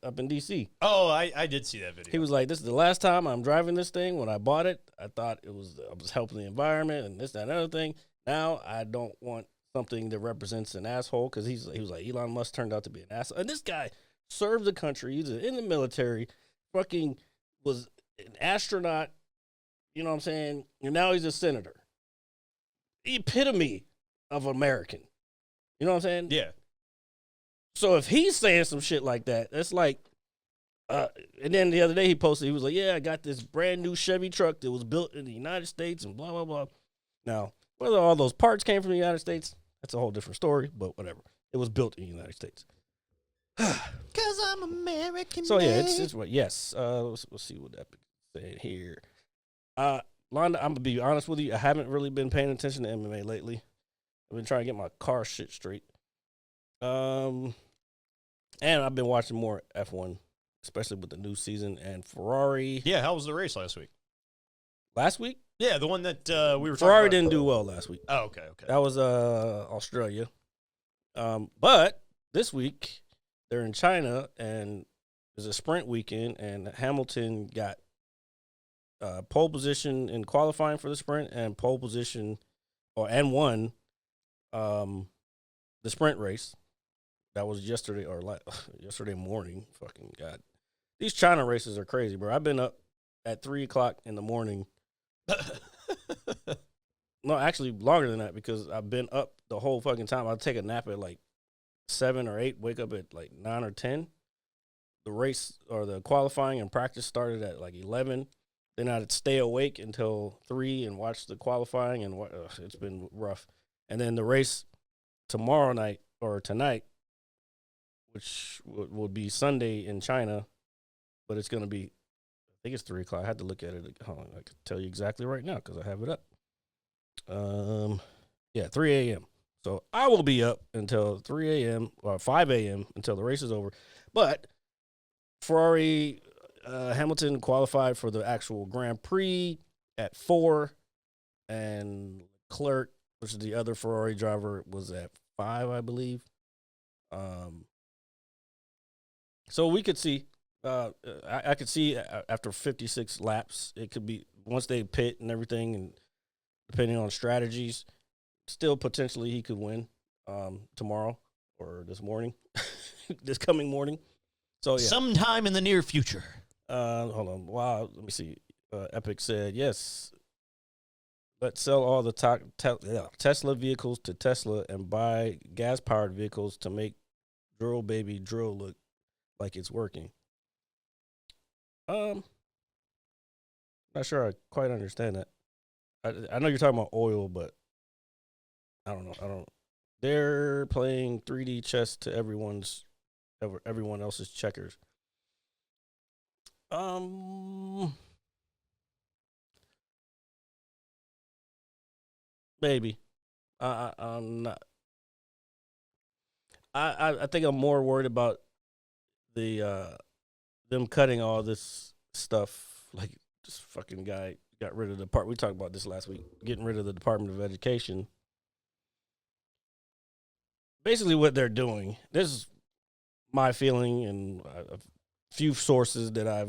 up in D.C.
Oh, I did see that video.
He was like, this is the last time I'm driving this thing. When I bought it, I thought I was helping the environment and this, that, and other thing. Now I don't want something that represents an asshole, because he was like, Elon Musk turned out to be an asshole. And this guy served the country. He's in the military, fucking was an astronaut, you know what I'm saying? And now he's a senator. The epitome of American. You know what I'm saying?
Yeah.
So if he's saying some shit like that, that's like, and then the other day he posted, he was like, yeah, I got this brand new Chevy truck that was built in the United States and blah, blah, blah. Now, whether all those parts came from the United States, that's a whole different story, but whatever. It was built in the United States.
Because I'm American.
So, yeah, it's what, yes. Let's see what that said here. Londa, I'm going to be honest with you. I haven't really been paying attention to MMA lately. I've been trying to get my car shit straight. And I've been watching more F1, especially with the new season and Ferrari.
Yeah, how was the race last week?
Last week?
Yeah, the one that we were talking
Ferrari
about.
didn't do well last week.
Oh, okay.
That was Australia. But this week, they're in China, and there's a sprint weekend, and Hamilton got pole position in qualifying for the sprint and pole position, and won the sprint race. That was yesterday yesterday morning. Fucking God. These China races are crazy, bro. I've been up at 3 o'clock in the morning. No, actually longer than that, because I've been up the whole fucking time. I'll take a nap at like 7 or 8, wake up at like 9 or 10. The race or the qualifying and practice started at like 11. Then I'd stay awake until 3 and watch the qualifying, and it's been rough. And then the race tomorrow night or tonight, which will be Sunday in China, but it's going to be, I think it's 3 o'clock. I had to look at it. Hold on, I can tell you exactly right now because I have it up. 3 a.m. So I will be up until 3 a.m. or 5 a.m. until the race is over. But Ferrari, Hamilton qualified for the actual Grand Prix at 4, and Leclerc, which is the other Ferrari driver, was at 5, I believe. So we could see, I could see after 56 laps, it could be, once they pit and everything, and depending on strategies, still potentially he could win tomorrow or this morning, this coming morning. So yeah,
sometime in the near future.
Hold on, wow, let me see. Epic said yes. let's sell all the Tesla vehicles to Tesla and buy gas-powered vehicles to make drill baby drill look like it's working. Not sure I quite understand that. I know you're talking about oil, but I don't know. They're playing 3D chess to everyone else's checkers. Maybe. I'm not. I think I'm more worried about the them cutting all this stuff. Like this fucking guy got rid of the part. We talked about this last week. Getting rid of the Department of Education. Basically, what they're doing. This is my feeling, and a few sources that I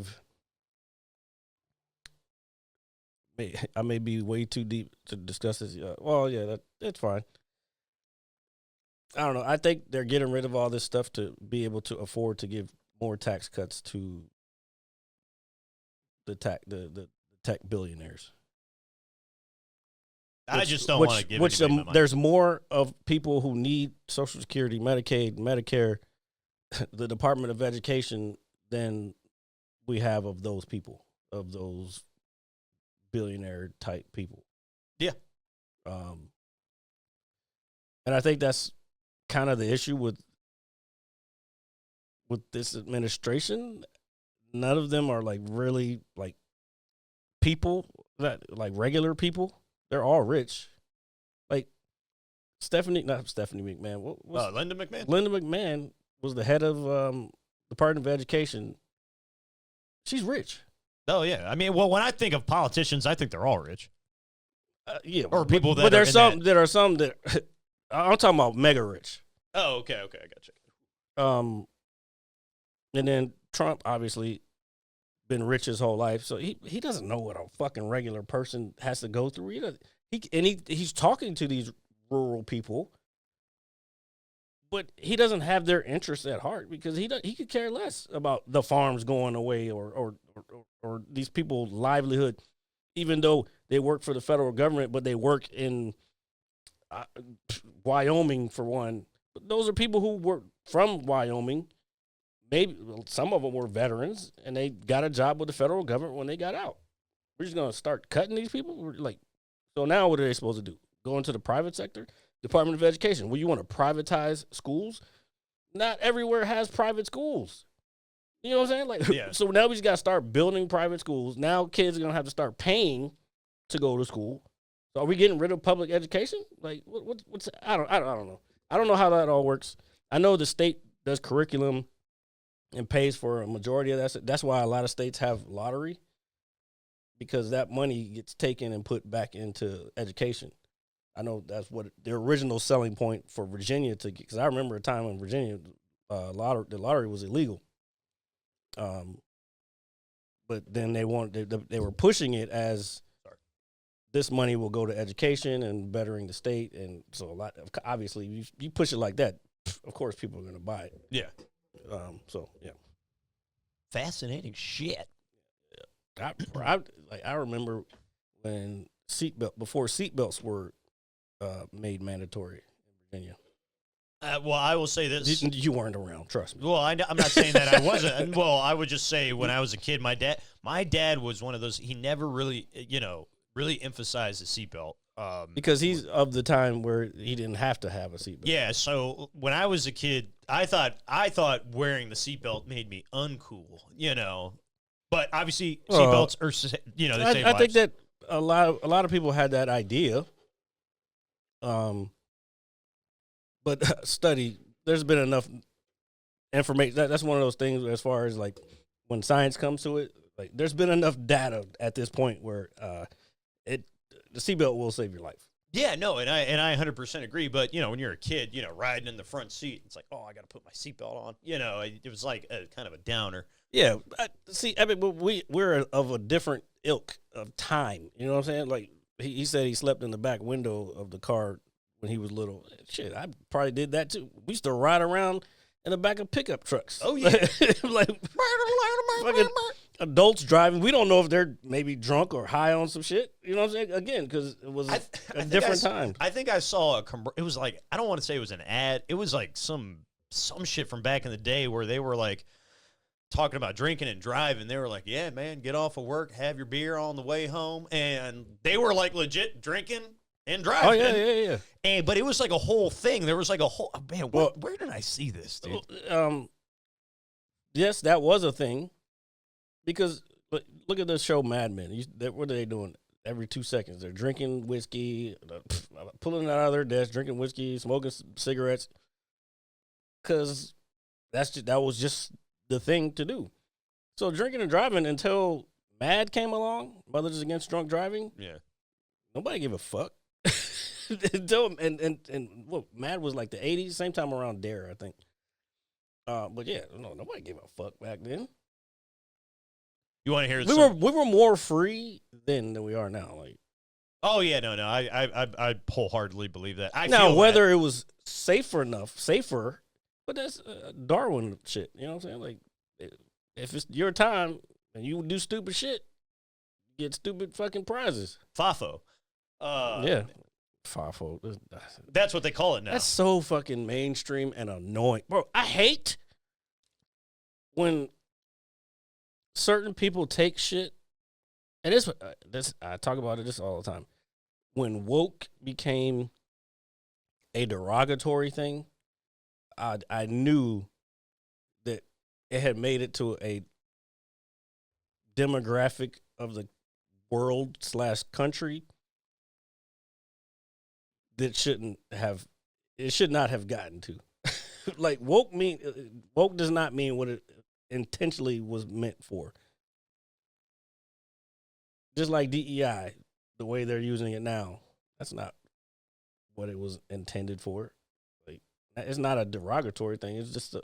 may be way too deep to discuss this. Well, yeah, that's fine. I don't know. I think they're getting rid of all this stuff to be able to afford to give more tax cuts to the tech billionaires.
I just don't want to give
which
anybody my money.
There's more of people who need Social Security, Medicaid, Medicare, the Department of Education than we have of those people, of those billionaire type people.
Yeah.
And I think that's kind of the issue with this administration. None of them are like really like people that like regular people. They're all rich. Like not Stephanie McMahon.
Linda McMahon?
Linda McMahon was the head of Department of Education. She's rich.
Oh, yeah. I mean, well, when I think of politicians, I think they're all rich.
Yeah.
Or people that
but there's
are in
some that I'm talking about mega rich.
Oh, okay, I got you.
And then Trump obviously been rich his whole life, so he doesn't know what a fucking regular person has to go through. He's talking to these rural people, but he doesn't have their interests at heart because he could care less about the farms going away or these people's livelihood, even though they work for the federal government, but they work in Wyoming for one. But those are people who were from Wyoming. Maybe some of them were veterans, and they got a job with the federal government when they got out. We're just going to start cutting these people? So now what are they supposed to do? Go into the private sector? Department of Education. Well, you want to privatize schools? Not everywhere has private schools. You know what I'm saying?
Yeah.
So now we just got to start building private schools. Now kids are going to have to start paying to go to school. So are we getting rid of public education? Like, what's I don't know. I don't know how that all works. I know the state does curriculum and pays for a majority of that. That's why a lot of states have lottery, because that money gets taken and put back into education. I know that's what the original selling point for Virginia because I remember a time when Virginia the lottery was illegal. But then they were pushing it as this money will go to education and bettering the state, and so obviously you push it like that, of course people are going to buy it.
Yeah.
So yeah,
fascinating shit.
I remember when before seatbelts were made mandatory in Virginia.
Well, I will say this:
you weren't around, trust me.
Well, I'm not saying that I wasn't. Well, I would just say when I was a kid, my dad was one of those. He never really, really emphasized the seatbelt.
Because he's of the time where he didn't have to have a seatbelt.
Yeah, so when I was a kid, I thought wearing the seatbelt made me uncool, But obviously, seatbelts are, they save lives.
I think that a lot of people had that idea. But there's been enough information. That's one of those things as far as like when science comes to it. Like there's been enough data at this point where the seatbelt will save your life.
Yeah, no, and I 100% agree. But when you're a kid, riding in the front seat, it's like, oh, I got to put my seatbelt on. It was like a kind of a downer.
Yeah, we're of a different ilk of time. You know what I'm saying? Like he said, he slept in the back window of the car when he was little. Shit, I probably did that too. We used to ride around in the back of pickup trucks.
Oh yeah,
like fucking adults driving. We don't know if they're maybe drunk or high on some shit. You know what I'm saying? Again, because it was a different time.
I think I saw it was like, I don't want to say it was an ad. It was like some shit from back in the day where they were like talking about drinking and driving. They were like, yeah, man, get off of work, have your beer on the way home. And they were like legit drinking and driving.
Oh, yeah.
But it was like a whole thing. There was like a whole, man, where did I see this, dude?
Yes, that was a thing. Because look at the show Mad Men. What are they doing? Every 2 seconds, they're drinking whiskey, pulling it out of their desk, drinking whiskey, smoking cigarettes. Because that was just the thing to do. So drinking and driving until Mad came along, Mothers Against Drunk Driving.
Yeah,
nobody gave a fuck. Until what, Mad was like the 80s, same time around Dare, I think. But yeah, no, nobody gave a fuck back then.
You want to hear?
We were more free then than we are now. Like,
oh yeah, no, I wholeheartedly believe that.
Now whether it was safer, but that's Darwin shit. You know what I'm saying? Like, if it's your time and you do stupid shit, you get stupid fucking prizes.
FAFO.
Yeah, FAFO.
That's what they call it now.
That's so fucking mainstream and annoying, bro. I hate when certain people take shit, and this I talk about this all the time. When woke became a derogatory thing, I knew that it had made it to a demographic of the world / country that it should not have gotten to. Like woke does not mean what it intentionally was meant for. Just like DEI, the way they're using it now, that's not what it was intended for. Like, it's not a derogatory thing. It's just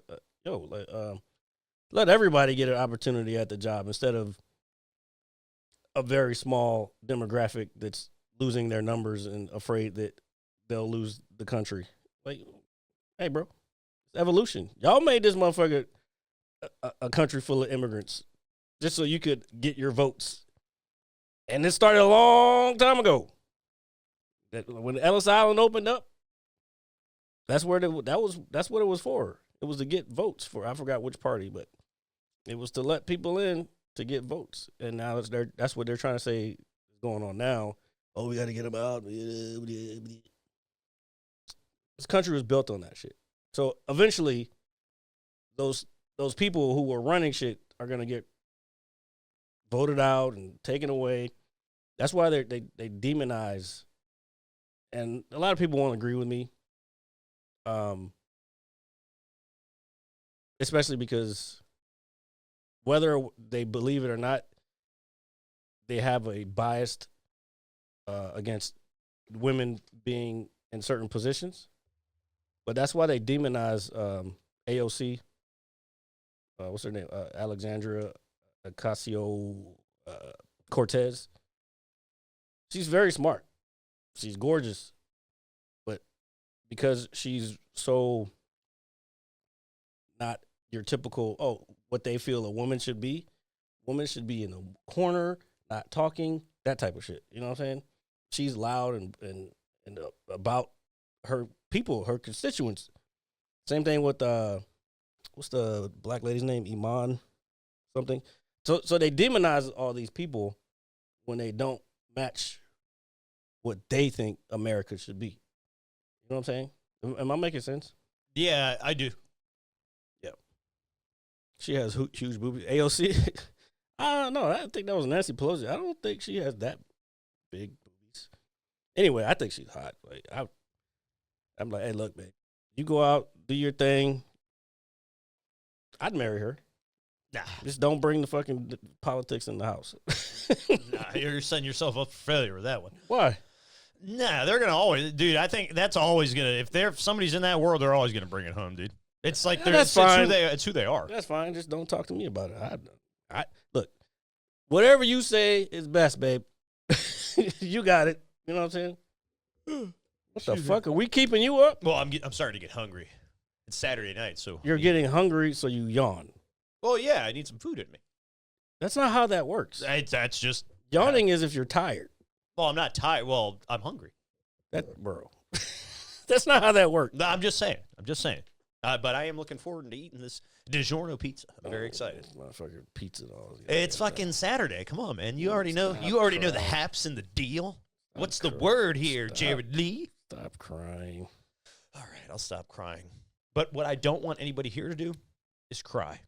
let everybody get an opportunity at the job instead of a very small demographic that's losing their numbers and afraid that they'll lose the country. Like, hey, bro, it's evolution. Y'all made this motherfucker a country full of immigrants just so you could get your votes. And this started a long time ago. When Ellis Island opened up, that's what it was for. It was to get votes for, I forgot which party, but it was to let people in to get votes. And now that's what they're trying to say is going on now. Oh, we got to get them out. This country was built on that shit. So eventually, those people who were running shit are gonna get voted out and taken away. That's why they demonize, and a lot of people won't agree with me, especially because whether they believe it or not, they have a bias against women being in certain positions. But that's why they demonize AOC. What's her name? Alexandria Ocasio-Cortez. She's very smart. She's gorgeous. But because she's so not your typical, what they feel a woman should be in the corner, not talking, that type of shit. You know what I'm saying? She's loud and about her people, her constituents. Same thing with what's the black lady's name? Iman something. So they demonize all these people when they don't match what they think America should be. You know what I'm saying? Am I making sense?
Yeah, I do.
Yeah. She has huge boobies. AOC? I don't know. I think that was Nancy Pelosi. I don't think she has that big boobies. Anyway, I think she's hot. Like I'm like, hey, look, man, you go out, do your thing. I'd marry her.
Nah.
Just don't bring the fucking politics in the house.
Nah, you're setting yourself up for failure with that one.
Why?
Nah, they're going to always, dude, I think that's always going to, if somebody's in that world, they're always going to bring it home, dude. It's like,
that's fine.
It's who they are.
That's fine. Just don't talk to me about it. I look, whatever you say is best, babe. You got it. You know what I'm saying? What the fuck? Are we keeping you up?
Well, I'm starting to get hungry. It's Saturday night, so.
You're getting hungry, so you yawn.
Well, yeah, I need some food in me.
That's not how that works.
That's just
Yawning is if you're tired.
Well, I'm not tired. Well, I'm hungry.
Bro. That's not how that works.
No, I'm just saying. But I am looking forward to eating this DiGiorno pizza. I'm very excited.
Motherfucker, pizza and all.
It's fucking Saturday. Come on, man. You already know. You already know the haps and the deal. What's the word here, Jared Lee?
Stop crying.
All right, I'll stop crying. But what I don't want anybody here to do is cry.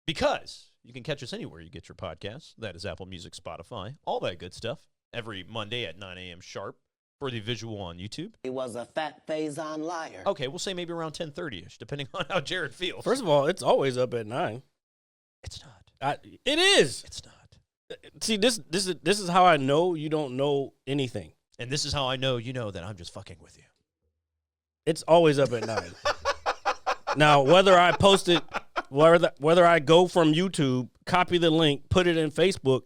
Because you can catch us anywhere you get your podcasts. That is Apple Music, Spotify, all that good stuff. Every Monday at 9 a.m. sharp for the visual on YouTube.
He was a fat phase-on liar.
Okay, we'll say maybe around 10:30ish, depending on how Jared feels.
First of all, it's always up at 9.
It's not.
It is.
It's not.
See, this is how I know you don't know anything.
And this is how I know you know that I'm just fucking with you.
It's always up at 9. Now, whether I post it, whether I go from YouTube, copy the link, put it in Facebook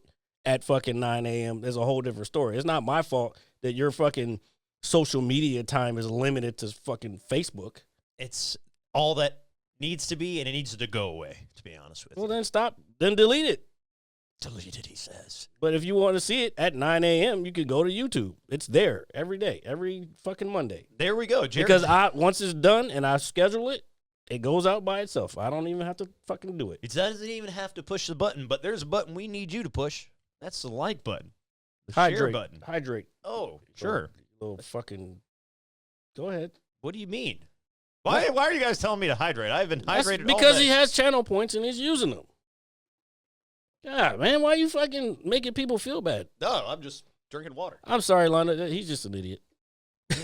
at fucking 9 a.m., there's a whole different story. It's not my fault that your fucking social media time is limited to fucking Facebook.
It's all that needs to be, and it needs to go away, to be honest with you.
Well, then stop. Then delete it.
Delete it, he says.
But if you want to see it at 9 a.m., you can go to YouTube. It's there every day, every fucking Monday.
There we go, Jared.
Because once it's done and I schedule it, it goes out by itself. I don't even have to fucking do it.
It doesn't even have to push the button, but there's a button we need you to push. That's the like button. The share button.
Hydrate.
Oh, sure.
Little fucking. Go ahead.
What do you mean? Why are you guys telling me to hydrate? I've been hydrated all
because
day.
he has channel points and he's using them. God, man, why you fucking making people feel bad?
No, I'm just drinking water.
I'm sorry, Lana. He's just an idiot.
It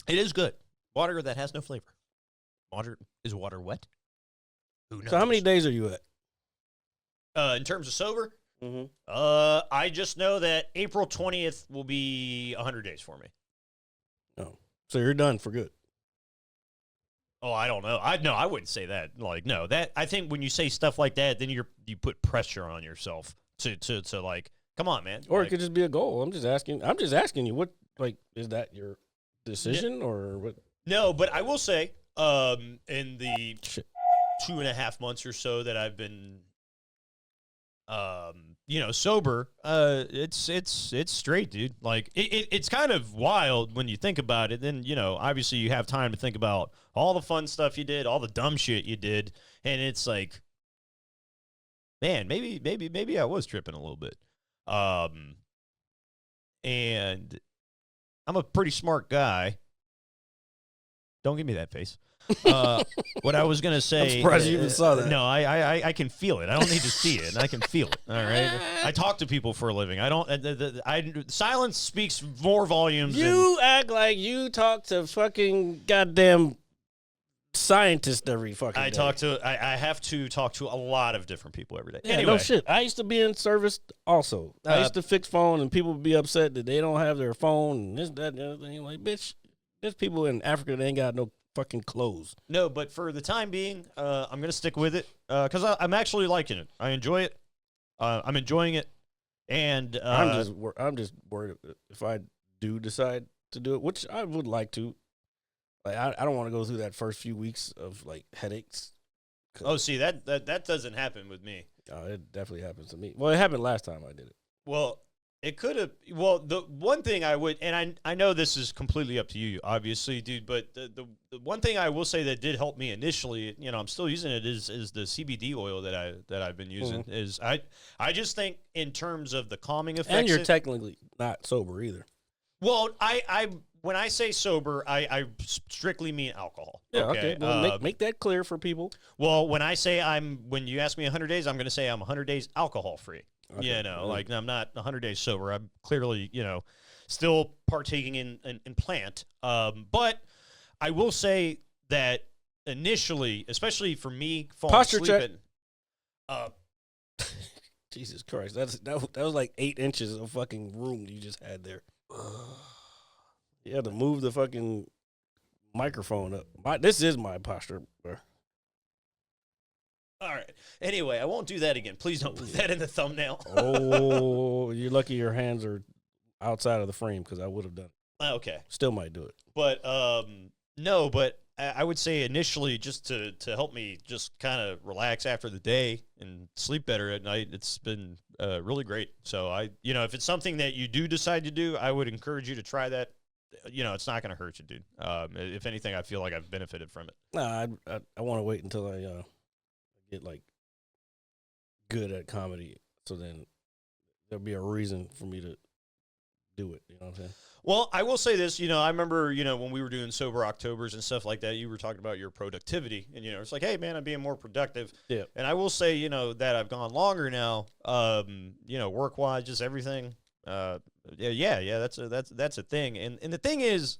is good. Water that has no flavor. Is water wet? Who knows?
So how many days are you at?
In terms of sober,
Mm-hmm.
I just know that April 20th will be 100 days for me.
Oh, so you're done for good.
Oh, I don't know. I wouldn't say that. Like, no, that I think when you say stuff like that, then you put pressure on yourself to like, come on, man.
Or
like,
it could just be a goal. I'm just asking you. What, like, is that your decision or what?
No, but I will say, in the 2.5 months or so that I've been, sober, it's straight, dude. Like it's kind of wild when you think about it. Then, obviously you have time to think about all the fun stuff you did, all the dumb shit you did. And it's like, man, maybe I was tripping a little bit. And I'm a pretty smart guy. Don't give me that face. What I was gonna say.
I'm surprised you even saw that.
No, I can feel it. I don't need to see it. I can feel it. All right. I talk to people for a living. I don't. Silence speaks more volumes.
You act like you talk to fucking goddamn scientists every fucking day.
I have to talk to a lot of different people every day.
Yeah,
anyway.
no shit. I used to be in service also. I used to fix phone and people would be upset that they don't have their phone and this, that, and the other thing. Like, bitch, there's people in Africa that ain't got no fucking clothes.
No, but for the time being, I'm gonna stick with it because I'm actually liking it. I enjoy it. I'm enjoying it, and
I'm just worried if I do decide to do it, which I would like to. Like I don't want to go through that first few weeks of like headaches.
Oh, see that doesn't happen with me.
It definitely happens to me. Well, it happened last time I did it.
Well, it could have. Well, the one thing I would, and I know this is completely up to you, obviously, dude. But the one thing I will say that did help me initially, I'm still using it, is the CBD oil that I've been using.
Mm-hmm.
Is I just think in terms of the calming effects.
And you're technically not sober either.
Well, I when I say sober, I strictly mean alcohol.
Yeah, okay. Well, make that clear for people.
Well, when I say when you ask me 100 days, I'm going to say I'm 100 days alcohol free.
Okay.
Like I'm not 100 days sober. I'm clearly, still partaking in plant. But I will say that initially, especially for me, falling
Posture
asleep
check. Jesus Christ, that was like 8 inches of fucking room you just had there. You had to move the fucking microphone up. This is my posture, bro.
All right. Anyway, I won't do that again. Please don't put that in the thumbnail.
Oh, you're lucky your hands are outside of the frame because I would have done it.
Okay.
Still might do it.
But no, but I would say initially, just to help me just kind of relax after the day and sleep better at night, it's been really great. So if it's something that you do decide to do, I would encourage you to try that. It's not going to hurt you, dude. If anything, I feel like I've benefited from it.
Nah, I want to wait until I get like good at comedy, so then there'll be a reason for me to do it. You know what I'm saying?
Well, I will say this, I remember, when we were doing sober Octobers and stuff like that, you were talking about your productivity, and, it's like, hey, man, I'm being more productive.
Yeah.
And I will say, that I've gone longer now, work-wise, just everything. That's a thing. And the thing is,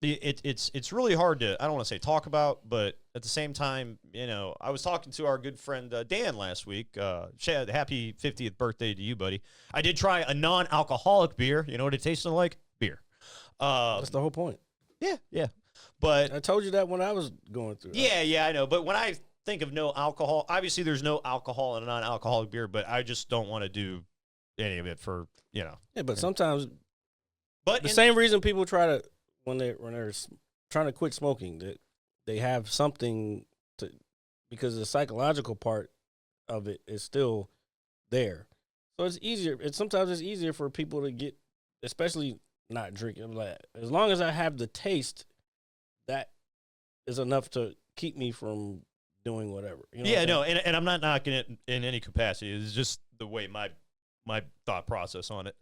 it's really hard to, I don't want to say talk about, but at the same time, I was talking to our good friend Dan last week. Chad, happy 50th birthday to you, buddy. I did try a non-alcoholic beer. You know what it tasted like? Beer.
That's the whole point.
Yeah. But
I told you that when I was going through.
Yeah, I know. But when I think of no alcohol, obviously there's no alcohol in a non-alcoholic beer, but I just don't want to do any of it for,
Yeah, but sometimes,
but
the same reason people try to, when they're trying to quit smoking, that they have something to, because the psychological part of it is still there. So it's easier. Sometimes it's easier for people to get, especially not drinking. Like, as long as I have the taste, that is enough to keep me from doing whatever.
And I'm not knocking it in any capacity. It's just the way my thought process on it.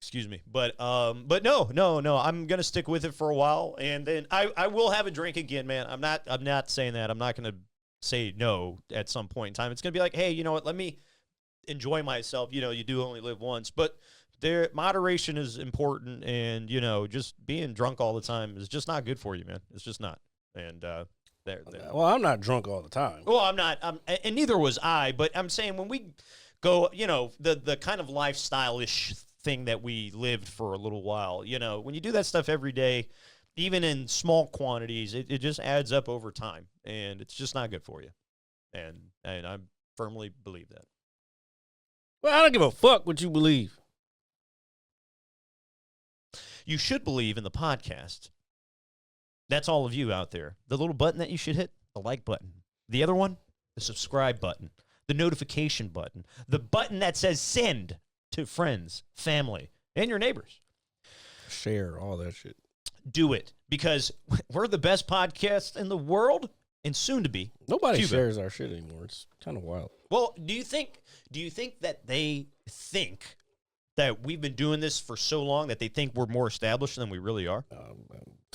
Excuse me. But no. I'm gonna stick with it for a while, and then I will have a drink again, man. I'm not saying that. I'm not gonna say no at some point in time. It's gonna be like, hey, you know what? Let me enjoy myself. You do only live once, but moderation is important, and just being drunk all the time is just not good for you, man. It's just not. And
well, I'm not drunk all the time.
Well, I'm not. And neither was I. But I'm saying when we go, the kind of lifestyle-ish thing that we lived for a little while, when you do that stuff every day, even in small quantities, it just adds up over time, and it's just not good for you. And I firmly believe that.
Well, I don't give a fuck what you believe.
You should believe in the podcast. That's all of you out there. The little button that you should hit, the like button. The other one, the subscribe button. The notification button. The button that says send to friends, family, and your neighbors.
Share all that shit.
Do it, because we're the best podcast in the world, and soon to be.
Nobody shares our shit anymore. It's kind of wild.
Well, do you think that they think that we've been doing this for so long that they think we're more established than we really are?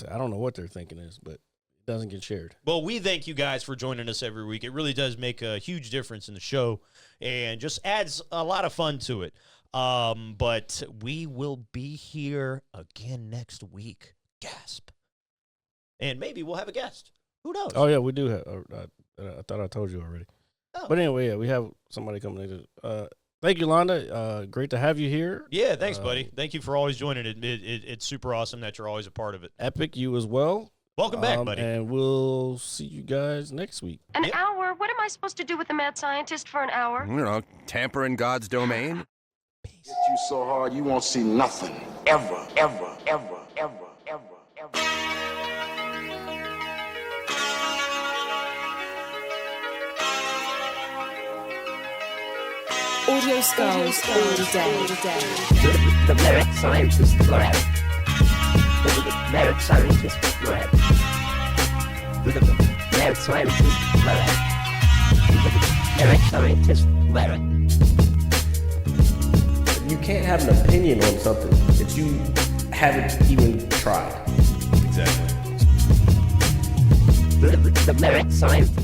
I don't know what they're thinking is, but it doesn't get shared.
Well, we thank you guys for joining us every week. It really does make a huge difference in the show and just adds a lot of fun to it. But we will be here again next week. Gasp. And maybe we'll have a guest. Who knows?
Oh, yeah, we do have. I thought I told you already. Oh. But anyway, yeah, we have somebody coming in. Thank you, Londa. Great to have you here.
Yeah, thanks, buddy. Thank you for always joining it. It's super awesome that you're always a part of it.
Epic, you as well.
Welcome back, buddy.
And we'll see you guys next week.
An hour? What am I supposed to do with the mad scientist for an hour?
Tamper in God's domain.
Hit you so hard you won't see nothing. Ever, ever, ever, ever, ever, ever.
Audio Skulls all day.
The merit scientist lab. The merit scientist lab. The merit scientist lab. The merit scientist lab.
You can't have an opinion on something that you haven't even tried.
Exactly.
The merit scientist.